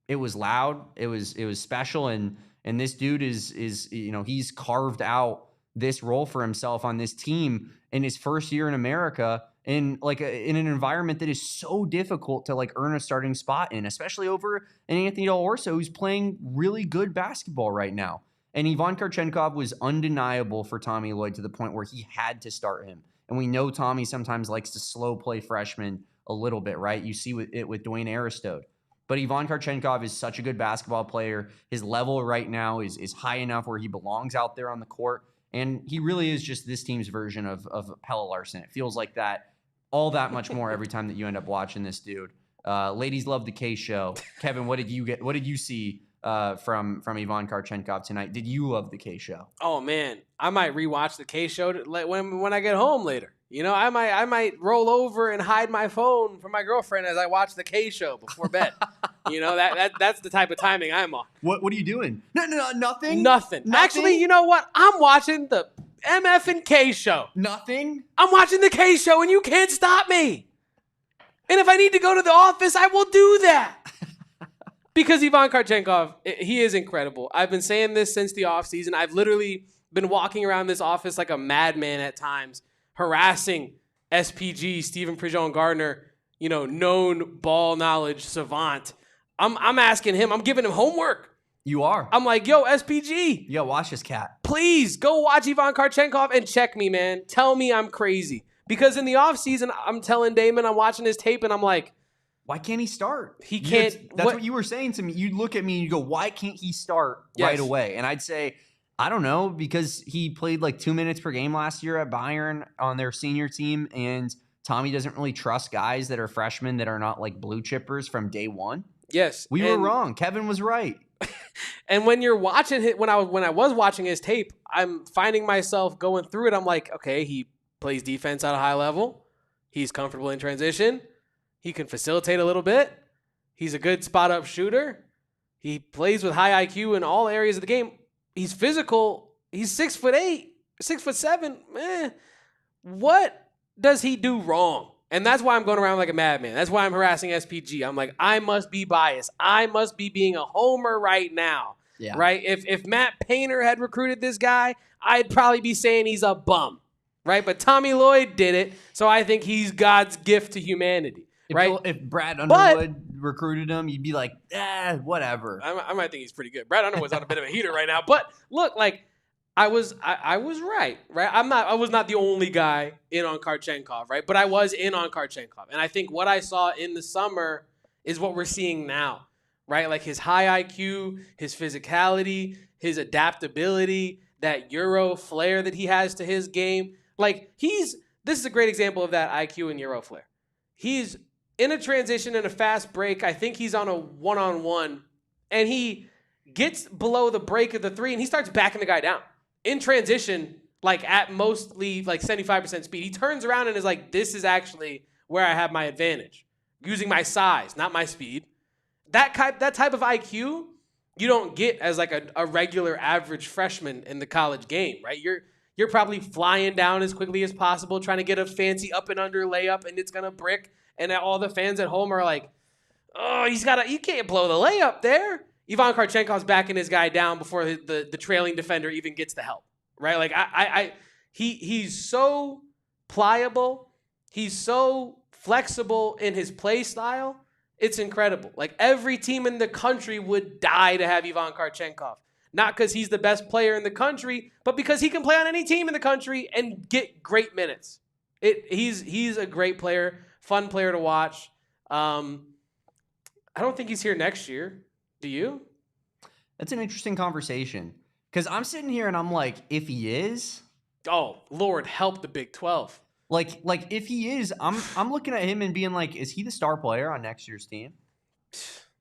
it was loud. It was special. And this dude is he's carved out this role for himself on this team in his first year in America, in in an environment that is so difficult to like earn a starting spot in, especially over an Anthony Del Orso who's playing really good basketball right now. And Ivan Kharchenkov was undeniable for Tommy Lloyd to the point where he had to start him. And we know Tommy sometimes likes to slow play freshmen a little bit, right? You see it with Dwayne Aristode. But Ivan Kharchenkov is such a good basketball player. His level right now is high enough where he belongs out there on the court. And he really is just this team's version of Pelle Larsson. It feels like that all that much more every time that you end up watching this dude. Ladies love the K show. Kevin, what did you get? What did you see from Ivan Kharchenkov tonight? Did you love the K show? Oh man, I might rewatch the K show when I get home later. I might roll over and hide my phone from my girlfriend as I watch the K show before bed. That's the type of timing I'm on. What are you doing? No, nothing. Nothing. Actually, you know what? I'm watching the MF and K show. Nothing. I'm watching the K show, and you can't stop me. And if I need to go to the office, I will do that. Because Ivan Kharchenkov, he is incredible. I've been saying this since the offseason. I've literally been walking around this office like a madman at times, harassing SPG, Stephen Prejean-Gardner, known ball knowledge savant. I'm asking him. I'm giving him homework. You are. I'm like, yo, SPG. Yeah, watch this cat. Please go watch Ivan Kharchenkov and check me, man. Tell me I'm crazy. Because in the offseason, I'm telling Damon, I'm watching his tape, and I'm like, why can't he start? He can't. That's what you were saying to me. You look at me and you go, why can't he start right away? And I'd say, I don't know, because he played like 2 minutes per game last year at Bayern on their senior team, and Tommy doesn't really trust guys that are freshmen that are not like blue chippers from day one. Yes. We were wrong. Kevin was right. And when you're watching it, when I was watching his tape, I'm finding myself going through it. I'm like, okay, he plays defense at a high level. He's comfortable in transition. He can facilitate a little bit. He's a good spot-up shooter. He plays with high IQ in all areas of the game. He's physical. He's 6'8", 6'7". What does he do wrong? And that's why I'm going around like a madman. That's why I'm harassing SPG. I'm like, I must be biased. I must be being a homer right now. Yeah. Right? If Matt Painter had recruited this guy, I'd probably be saying he's a bum. Right? But Tommy Lloyd did it, so I think he's God's gift to humanity. right? If Brad Underwood recruited him, you'd be like, whatever. I might think he's pretty good. Brad Underwood's on a bit of a heater right now. But look, like I was right? I was not the only guy in on Kharchenkov, right? But I was in on Kharchenkov. And I think what I saw in the summer is what we're seeing now, right? Like his high IQ, his physicality, his adaptability, that Euro flair that he has to his game. Like this is a great example of that IQ and Euro flair. He's in a transition and a fast break. I think he's on a one-on-one, and he gets below the break of the three, and he starts backing the guy down in transition, like at mostly like 75% speed. He turns around and is like, this is actually where I have my advantage, using my size, not my speed. That type of IQ you don't get as like a regular average freshman in the college game, right? You're probably flying down as quickly as possible, trying to get a fancy up and under layup, and it's gonna brick. And all the fans at home are like, oh, you can't blow the layup there. Ivan Kharchenkov's backing his guy down before the trailing defender even gets the help, right? Like he's so pliable. He's so flexible in his play style. It's incredible. Like every team in the country would die to have Ivan Kharchenkov. Not because he's the best player in the country, but because he can play on any team in the country and get great minutes. He's a great player. Fun player to watch. I don't think he's here next year. Do you? That's an interesting conversation. Because I'm sitting here and I'm like, if he is... Oh, Lord, help the Big 12. Like if he is, I'm looking at him and being like, is he the star player on next year's team?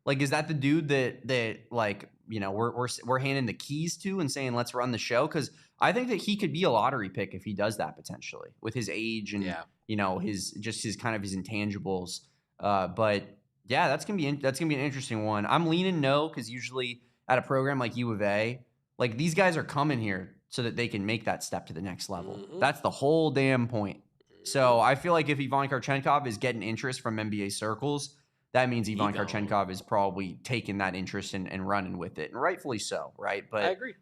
Like, is that the dude that like, you know, we're handing the keys to and saying, let's run the show? Because I think that he could be a lottery pick if he does that potentially with his age and you know his kind of his intangibles. But yeah, that's gonna be an interesting one. I'm leaning no because usually at a program like U of A, like these guys are coming here so that they can make that step to the next level. Mm-hmm. That's the whole damn point. So I feel like if Ivan Kharchenkov is getting interest from NBA circles, that means Ivan Kharchenkov is probably taking that interest and running with it, and rightfully so, right? But I agree.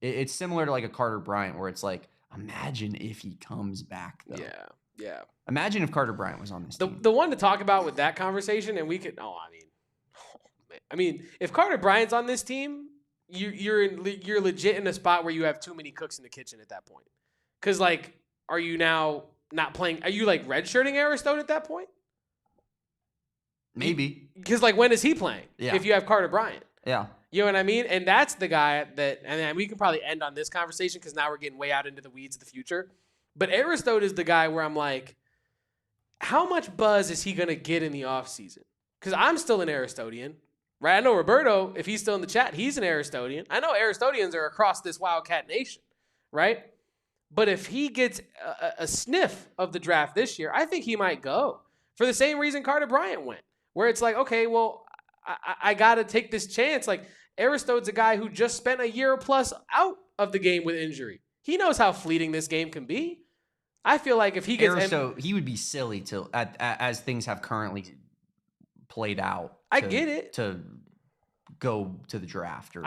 It's similar to like a Carter Bryant, where it's like, imagine if he comes back, though. Yeah. Imagine if Carter Bryant was on this team. The one to talk about with that conversation, and we could. I mean, if Carter Bryant's on this team, you're legit in a spot where you have too many cooks in the kitchen at that point. Because like, are you now not playing? Are you like redshirting Arizona at that point? Maybe. Because like, when is he playing? Yeah. If you have Carter Bryant. Yeah. You know what I mean? And that's the guy that, and we can probably end on this conversation because now we're getting way out into the weeds of the future. But Aristote is the guy where I'm like, how much buzz is he going to get in the offseason? Because I'm still an Aristodian, right? I know Roberto, if he's still in the chat, he's an Aristodian. I know Aristodians are across this Wildcat nation, right? But if he gets a sniff of the draft this year, I think he might go. For the same reason Carter Bryant went, where it's like, okay, well, I got to take this chance. Like, Aristote's a guy who just spent a year plus out of the game with injury. He knows how fleeting this game can be. I feel like if he gets... Aristote, he would be silly to, as things have currently played out. I get it. To go to the draft or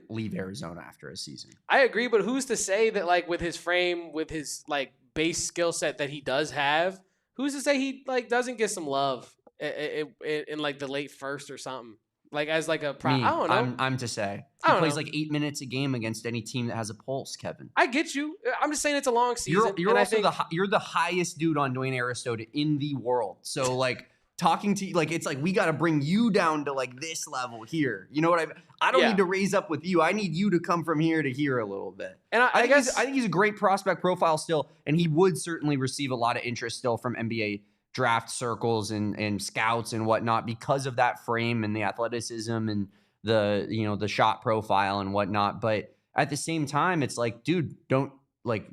leave Arizona after a season. I agree, but who's to say that, like, with his frame, with his, like, base skill set that he does have, who's to say he, like, doesn't get some love in like the late first or something, like as like a I don't know. I'm to say he plays like 8 minutes a game against any team that has a pulse. Kevin, I get you. I'm just saying it's a long season. You're also you're the highest dude on Dwayne Aristote in the world. So like talking to you, like it's like we got to bring you down to like this level here. You know what I mean? I don't need to raise up with you. I need you to come from here to here a little bit. And I think he's a great prospect profile still, and he would certainly receive a lot of interest still from NBA draft circles and scouts and whatnot because of that frame and the athleticism and the, you know, the shot profile and whatnot. But at the same time, it's like, dude, don't like,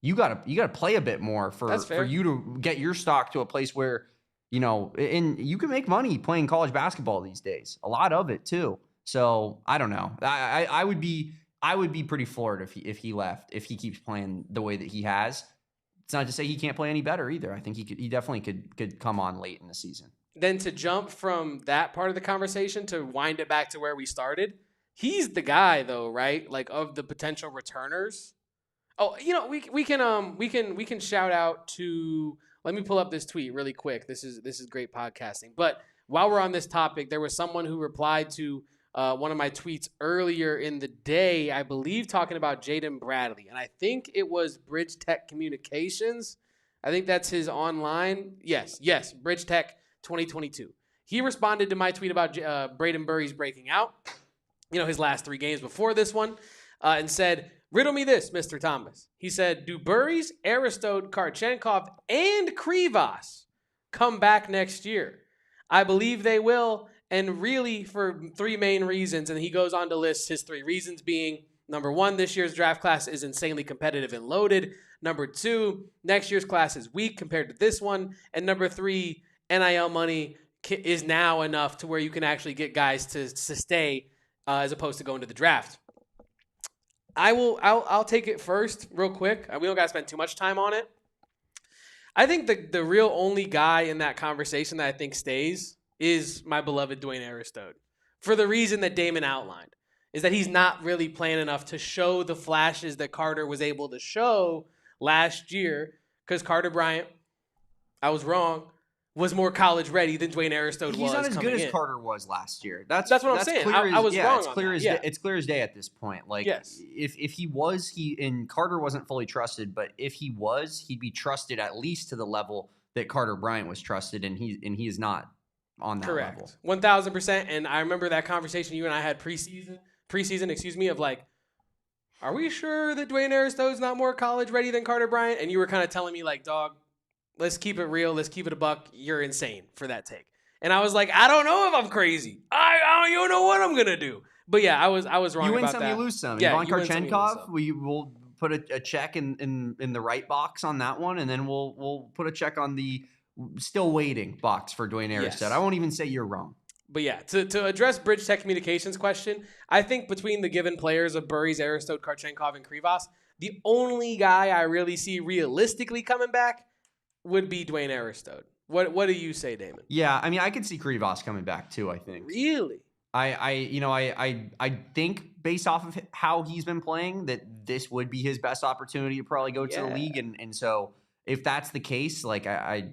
you gotta play a bit more for you to get your stock to a place where, you know, and you can make money playing college basketball these days, a lot of it too. So I don't know. I would be pretty floored if he left, if he keeps playing the way that he has. It's not to say he can't play any better either. I think he definitely could come on late in the season. Then to jump from that part of the conversation to wind it back to where we started, he's the guy though, right? Like of the potential returners. Oh, you know, we can shout out to Let me pull up this tweet really quick. This is great podcasting. But while we're on this topic, there was someone who replied to one of my tweets earlier in the day, I believe, talking about Jaden Bradley. And I think it was Bridge Tech Communications. I think that's his online. Yes, Bridge Tech 2022. He responded to my tweet about Brayden Burries breaking out, his last 3 games before this one, and said, riddle me this, Mr. Thomas. He said, do Burries, Aristode, Kharchenkov, and Krivas come back next year? I believe they will, and really for 3 main reasons. And he goes on to list his 3 reasons being, number 1, this year's draft class is insanely competitive and loaded. Number 2, next year's class is weak compared to this one. And number 3, NIL money is now enough to where you can actually get guys to stay as opposed to going to the draft. I'll take it first real quick. We don't got to spend too much time on it. I think the real only guy in that conversation that I think stays is my beloved Dwayne Aristode. For the reason that Damon outlined, is that he's not really playing enough to show the flashes that Carter was able to show last year. Because Carter Bryant, I was wrong, was more college ready than Dwayne Aristode was. He's not as good as Carter was last year. That's what I'm saying. I was wrong. It's clear as day at this point. Like, yes. if he was, and Carter wasn't fully trusted, but if he was, he'd be trusted at least to the level that Carter Bryant was trusted, and he is not on that level. 1,000%. And I remember that conversation you and I had preseason, of like, are we sure that Dwayne Aristode's not more college ready than Carter Bryant? And you were kind of telling me like, dog, let's keep it real. Let's keep it a buck. You're insane for that take. And I was like, I don't know if I'm crazy. I don't know what I'm going to do. But yeah, I was wrong about that. You win some, you lose some. Yeah, Ivan Kharchenkov, we'll put a check in the right box on that one, and then we'll put a check on the still waiting box for Dwayne Aristode. Yes. I won't even say you're wrong. But yeah, to address Bridge Tech Communications question, I think between the given players of Burries, Aristode, Kharchenkov, and Krivas, the only guy I really see realistically coming back would be Dwayne Aristode. What do you say, Damon? Yeah, I mean, I could see Krivas coming back too, I think. Really? I think based off of how he's been playing that this would be his best opportunity to probably go to the league. And so if that's the case, like I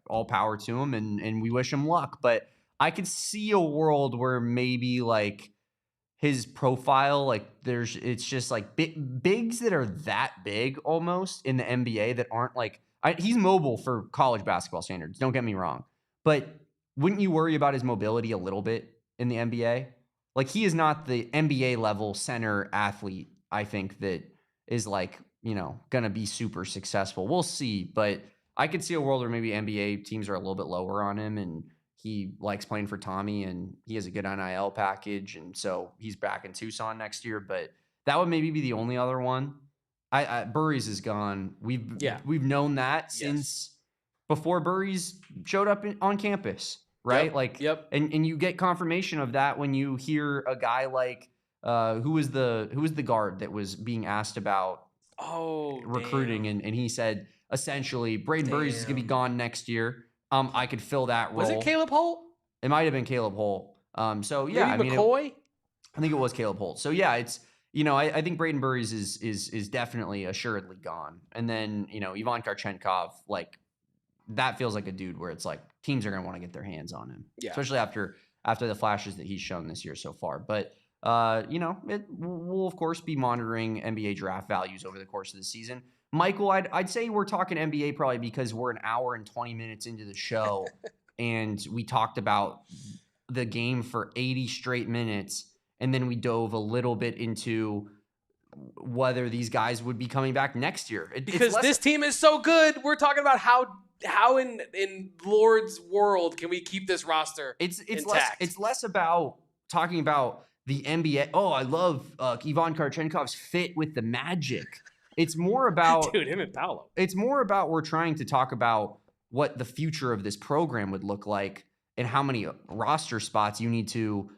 all power to him and we wish him luck. But I could see a world where maybe like his profile, like it's just like bigs that are that big almost in the NBA that aren't like, he's mobile for college basketball standards. Don't get me wrong. But wouldn't you worry about his mobility a little bit in the NBA? Like he is not the NBA level center athlete, I think, that is like, going to be super successful. We'll see. But I could see a world where maybe NBA teams are a little bit lower on him and he likes playing for Tommy and he has a good NIL package. And so he's back in Tucson next year. But that would maybe be the only other one. Burries is gone. We've known that since before Burries showed up on campus, right? And you get confirmation of that when you hear a guy like who was the guard that was being asked about recruiting, and he said essentially Brayden Burries is gonna be gone next year. I could fill that role. Was it Caleb Holt? It might have been Caleb Holt. So yeah, maybe McCoy. I think it was Caleb Holt. So yeah, it's. I think Brayden Burries is definitely assuredly gone. And then, Ivan Kharchenkov, like that feels like a dude where it's like teams are going to want to get their hands on him, especially after the flashes that he's shown this year so far. But, we'll of course be monitoring NBA draft values over the course of the season. Michael, I'd say we're talking NBA probably because we're an hour and 20 minutes into the show and we talked about the game for 80 straight minutes. And then we dove a little bit into whether these guys would be coming back next year. Because this team is so good. We're talking about how in Lord's world can we keep this roster intact? It's less about talking about the NBA. Oh, I love Ivan Kharchenkov's fit with the Magic. It's more about dude, him and Paolo. It's more about we're trying to talk about what the future of this program would look like and how many roster spots you need to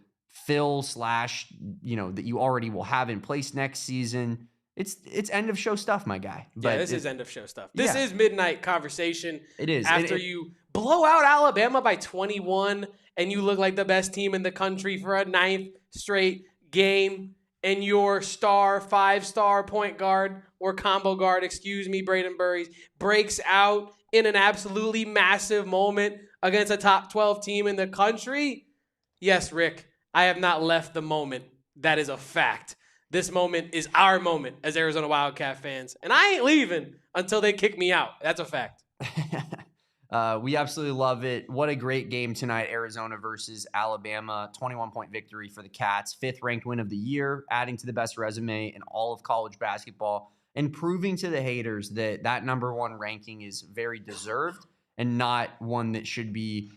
fill / that you already will have in place next season. It's end of show stuff, my guy. But this is end of show stuff. This is midnight conversation. It is. After you blow out Alabama by 21 and you look like the best team in the country for a 9th straight game and your 5-star point guard or combo guard, Brayden Burries, breaks out in an absolutely massive moment against a top 12 team in the country? Yes, Rick, I have not left the moment. That is a fact. This moment is our moment as Arizona Wildcat fans, and I ain't leaving until they kick me out. That's a fact. We absolutely love it. What a great game tonight, Arizona versus Alabama. 21-point victory for the Cats. 5th ranked win of the year, adding to the best resume in all of college basketball and proving to the haters that that number 1 ranking is very deserved and not one that should be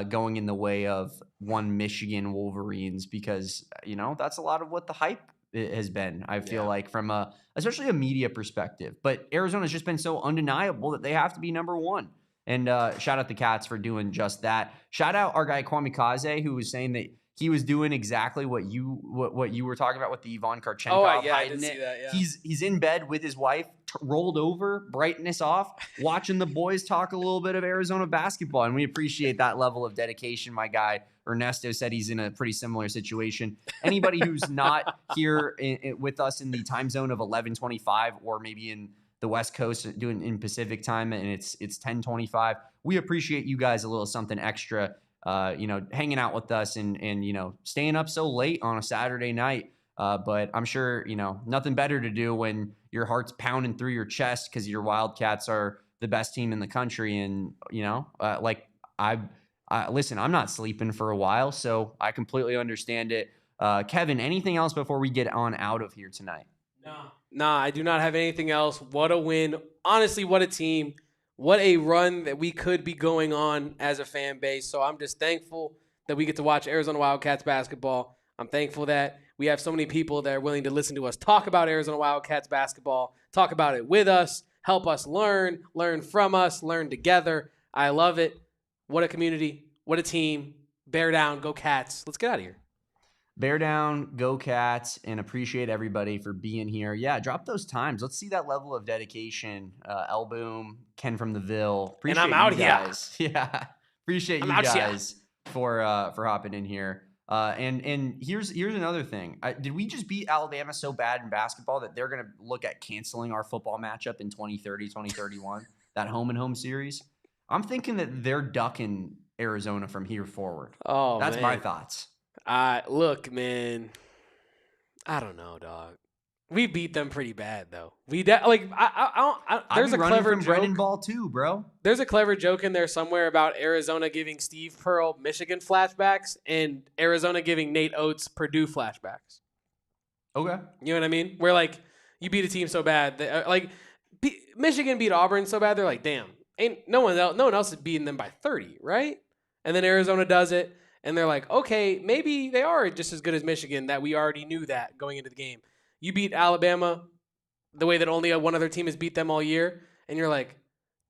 going in the way of one Michigan Wolverines, because, you know, that's a lot of what the hype has been, I feel like, from especially a media perspective. But Arizona's just been so undeniable that they have to be number 1. And shout out the Cats for doing just that. Shout out our guy Kwame, who was saying that he was doing exactly what you were talking about with the Yvonne Kharchenkov. Oh, yeah, I did see that, yeah. He's in bed with his wife, rolled over, brightness off, watching the boys talk a little bit of Arizona basketball. And we appreciate that level of dedication. My guy Ernesto said he's in a pretty similar situation. Anybody who's not here with us in the time zone of 11:25, or maybe in the West Coast doing in Pacific time, and it's 10:25, we appreciate you guys a little something extra, hanging out with us and staying up so late on a Saturday night. But I'm sure, nothing better to do when your heart's pounding through your chest because your Wildcats are the best team in the country. And, listen, I'm not sleeping for a while, so I completely understand it. Kevin, anything else before we get on out of here tonight? Nah, I do not have anything else. What a win. Honestly, what a team. What a run that we could be going on as a fan base. So I'm just thankful that we get to watch Arizona Wildcats basketball. I'm thankful that we have so many people that are willing to listen to us talk about Arizona Wildcats basketball, talk about it with us, help us learn from us, learn together. I love it. What a community. What a team. Bear down. Go Cats. Let's get out of here. Bear down, go Cats, and appreciate everybody for being here. Yeah, drop those times. Let's see that level of dedication. Elboom, Ken from the Ville. Appreciate and I'm out you guys. Here. Yeah, appreciate you guys for hopping in here. And here's another thing. Did we just beat Alabama so bad in basketball that they're going to look at canceling our football matchup in 2030, 2031, that home-and-home series? I'm thinking that they're ducking Arizona from here forward. Oh, that's my thoughts. Look, man, I don't know, dog. We beat them pretty bad, though. There's a clever joke. Brennan Ball too, bro. There's a clever joke in there somewhere about Arizona giving Steve Pearl Michigan flashbacks and Arizona giving Nate Oates Purdue flashbacks. Okay. You know what I mean? Where, you beat a team so bad. That, Michigan beat Auburn so bad, they're like, damn, ain't no one else is beating them by 30, right? And then Arizona does it. And they're like, okay, maybe they are just as good as Michigan, that we already knew that going into the game. You beat Alabama the way that only one other team has beat them all year. And you're like,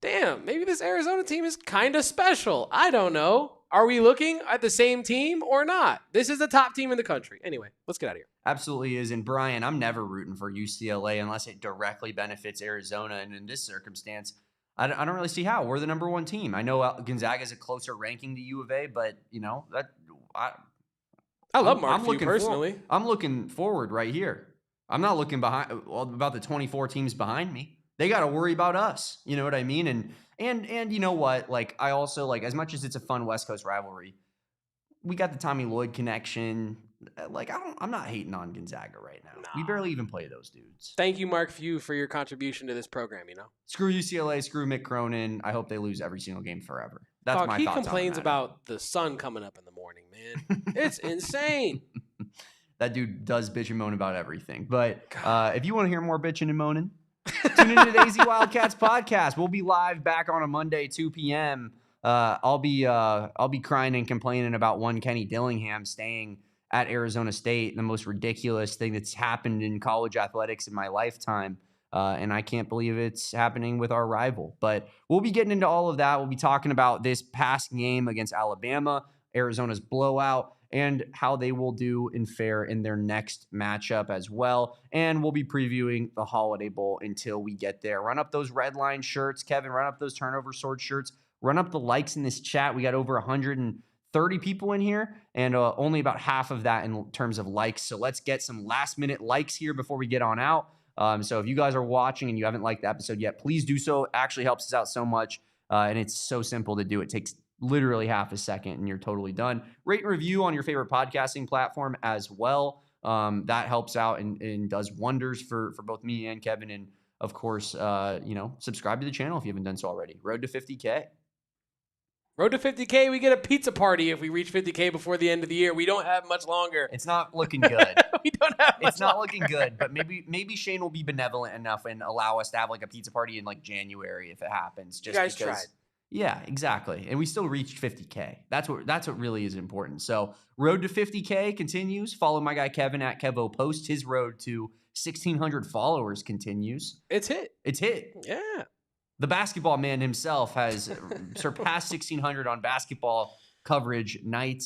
damn, maybe this Arizona team is kind of special. I don't know. Are we looking at the same team or not? This is the top team in the country. Anyway, let's get out of here. Absolutely is. And Brian, I'm never rooting for UCLA unless it directly benefits Arizona. And in this circumstance, I don't really see how. We're the number 1 team. I know Gonzaga is a closer ranking to U of A, but I love Mark Few personally. I'm looking forward right here. I'm not looking behind about the 24 teams behind me. They got to worry about us. You know what I mean? And you know what? I also as much as it's a fun West Coast rivalry, we got the Tommy Lloyd connection. I'm not hating on Gonzaga right now. Nah. We barely even play those dudes. Thank you, Mark Few, for your contribution to this program. Screw UCLA, screw Mick Cronin. I hope they lose every single game forever. That's my thoughts. He complains about the sun coming up in the morning, man. It's insane. That dude does bitch and moan about everything. But if you want to hear more bitching and moaning, tune into the AZ Wildcats podcast. We'll be live back on a Monday, 2 p.m. I'll be crying and complaining about one Kenny Dillingham staying at Arizona State, the most ridiculous thing that's happened in college athletics in my lifetime. And I can't believe it's happening with our rival. But we'll be getting into all of that. We'll be talking about this past game against Alabama, Arizona's blowout, and how they will do and fare in their next matchup as well. And we'll be previewing the Holiday Bowl until we get there. Run up those red line shirts, Kevin. Run up those turnover sword shirts. Run up the likes in this chat. We got over 130 people in here, and only about half of that in terms of likes. So let's get some last-minute likes here before we get on out. So if you guys are watching and you haven't liked the episode yet, please do so. It actually helps us out so much. And it's so simple to do. It takes literally half a second and you're totally done. Rate and review on your favorite podcasting platform as well. That helps out and does wonders for both me and Kevin. And of course, subscribe to the channel if you haven't done so already. Road to 50K. Road to 50K. We get a pizza party if we reach 50K before the end of the year. We don't have much longer. It's not looking good. We don't have much It's not longer. looking good, but maybe Shane will be benevolent enough and allow us to have like a pizza party in like January if it happens. Just you guys because, tried. Yeah, exactly. And we still reached 50K. That's what really is important. So road to 50K continues. Follow my guy Kevin at KevoPost. His road to 1,600 followers continues. It's hit. Yeah. The basketball man himself has surpassed 1,600 on basketball coverage night.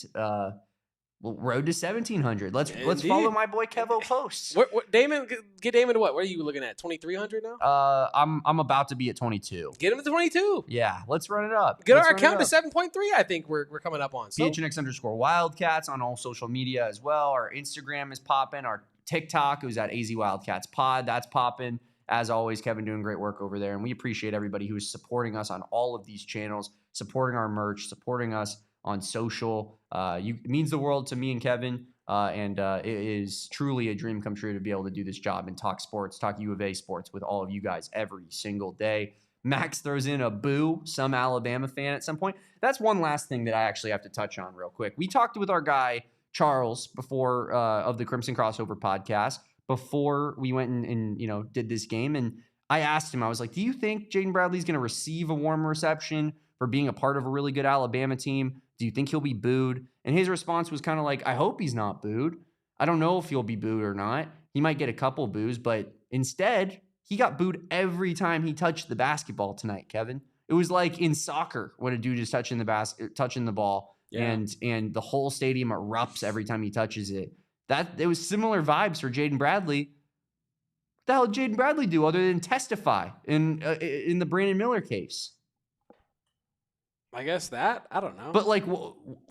Road to 1,700. Let's follow my boy KevoPost. What Damon? Get Damon to what? What are you looking at? 2,300 now? I'm about to be at 22. Get him to 22. Yeah, let's run it up. Get our account to 7.3. I think we're coming up on. So. PHNX_Wildcats on all social media as well. Our Instagram is popping. Our TikTok, who's at AZ Wildcats Pod, that's popping. As always, Kevin doing great work over there, and we appreciate everybody who is supporting us on all of these channels, supporting our merch, supporting us on social. It means the world to me and Kevin, and it is truly a dream come true to be able to do this job and talk sports, talk U of A sports with all of you guys every single day. Max throws in a boo, some Alabama fan at some point. That's one last thing that I actually have to touch on real quick. We talked with our guy, Charles, before of the Crimson Crossover podcast, before we went and did this game. And I asked him, I was like, do you think Jaden Bradley's going to receive a warm reception for being a part of a really good Alabama team? Do you think he'll be booed? And his response was kind of like, I hope he's not booed. I don't know if he'll be booed or not. He might get a couple boos, but instead, he got booed every time he touched the basketball tonight, Kevin. It was like in soccer when a dude is touching the ball, yeah, and the whole stadium erupts every time he touches it. It was similar vibes for Jaden Bradley. What the hell did Jaden Bradley do other than testify in the Brandon Miller case? I guess that. I don't know. But like,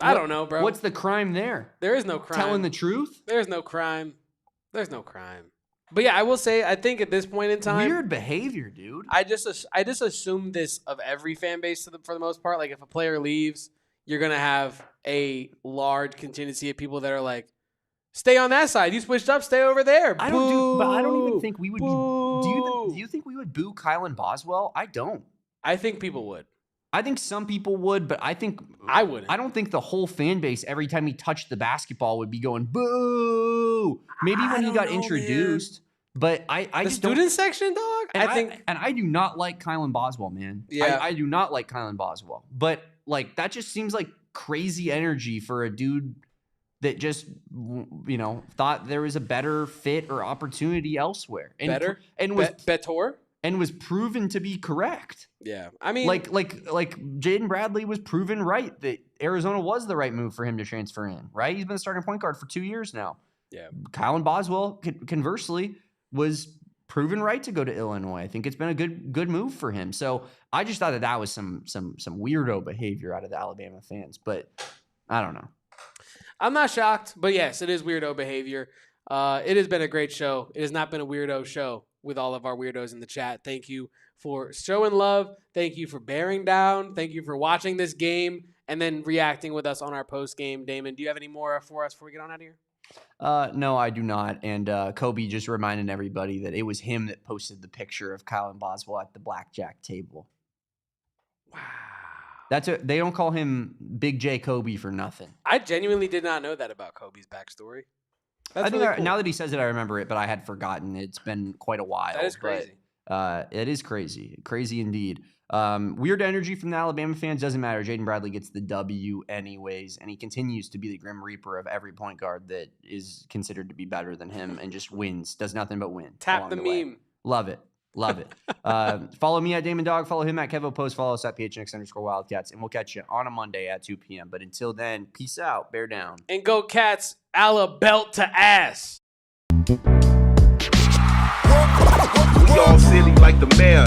I don't know, bro. What's the crime there? There is no crime. Telling the truth? There's no crime. There's no crime. But yeah, I will say, I think at this point in time, weird behavior, dude. I just assume this of every fan base for the most part. Like if a player leaves, you're gonna have a large contingency of people that are like, stay on that side. You switched up. Stay over there. But I don't even think we would. Do you think we would boo Kylan Boswell? I don't. I think people would. I think some people would, but I think I wouldn't. I don't think the whole fan base every time he touched the basketball would be going boo. Maybe when he got introduced, man. But I the just student don't, section, dog. I do not like Kylan Boswell, man. Yeah, I do not like Kylan Boswell. But like that just seems like crazy energy for a dude that just thought there was a better fit or opportunity elsewhere. And was proven to be correct. Yeah. I mean, like Jaden Bradley was proven right that Arizona was the right move for him to transfer in, right? He's been the starting point guard for 2 years now. Yeah. Kylan Boswell, conversely, was proven right to go to Illinois. I think it's been a good move for him. So I just thought that was some weirdo behavior out of the Alabama fans, but I don't know. I'm not shocked, but yes, it is weirdo behavior. It has been a great show. It has not been a weirdo show with all of our weirdos in the chat. Thank you for showing love. Thank you for bearing down. Thank you for watching this game and then reacting with us on our post game. Damon, do you have any more for us before we get on out of here? No, I do not. And Kobe just reminded everybody that it was him that posted the picture of Kylan Boswell at the blackjack table. Wow. They don't call him Big J Kobe for nothing. I genuinely did not know that about Kobe's backstory. That's really cool. Now that he says it, I remember it, but I had forgotten. It's been quite a while. That is crazy. It is crazy. Crazy indeed. Weird energy from the Alabama fans. Doesn't matter. Jaden Bradley gets the W anyways, and he continues to be the Grim Reaper of every point guard that is considered to be better than him and just wins. Does nothing but win. Tap the meme. Love it. Love it. Follow me at Damon Dog. Follow him at KevoPost. Follow us at PHNX_Wildcats. And we'll catch you on a Monday at 2 p.m. But until then, peace out. Bear down. And go Cats. Alla belt to ass. We all silly like the mayor.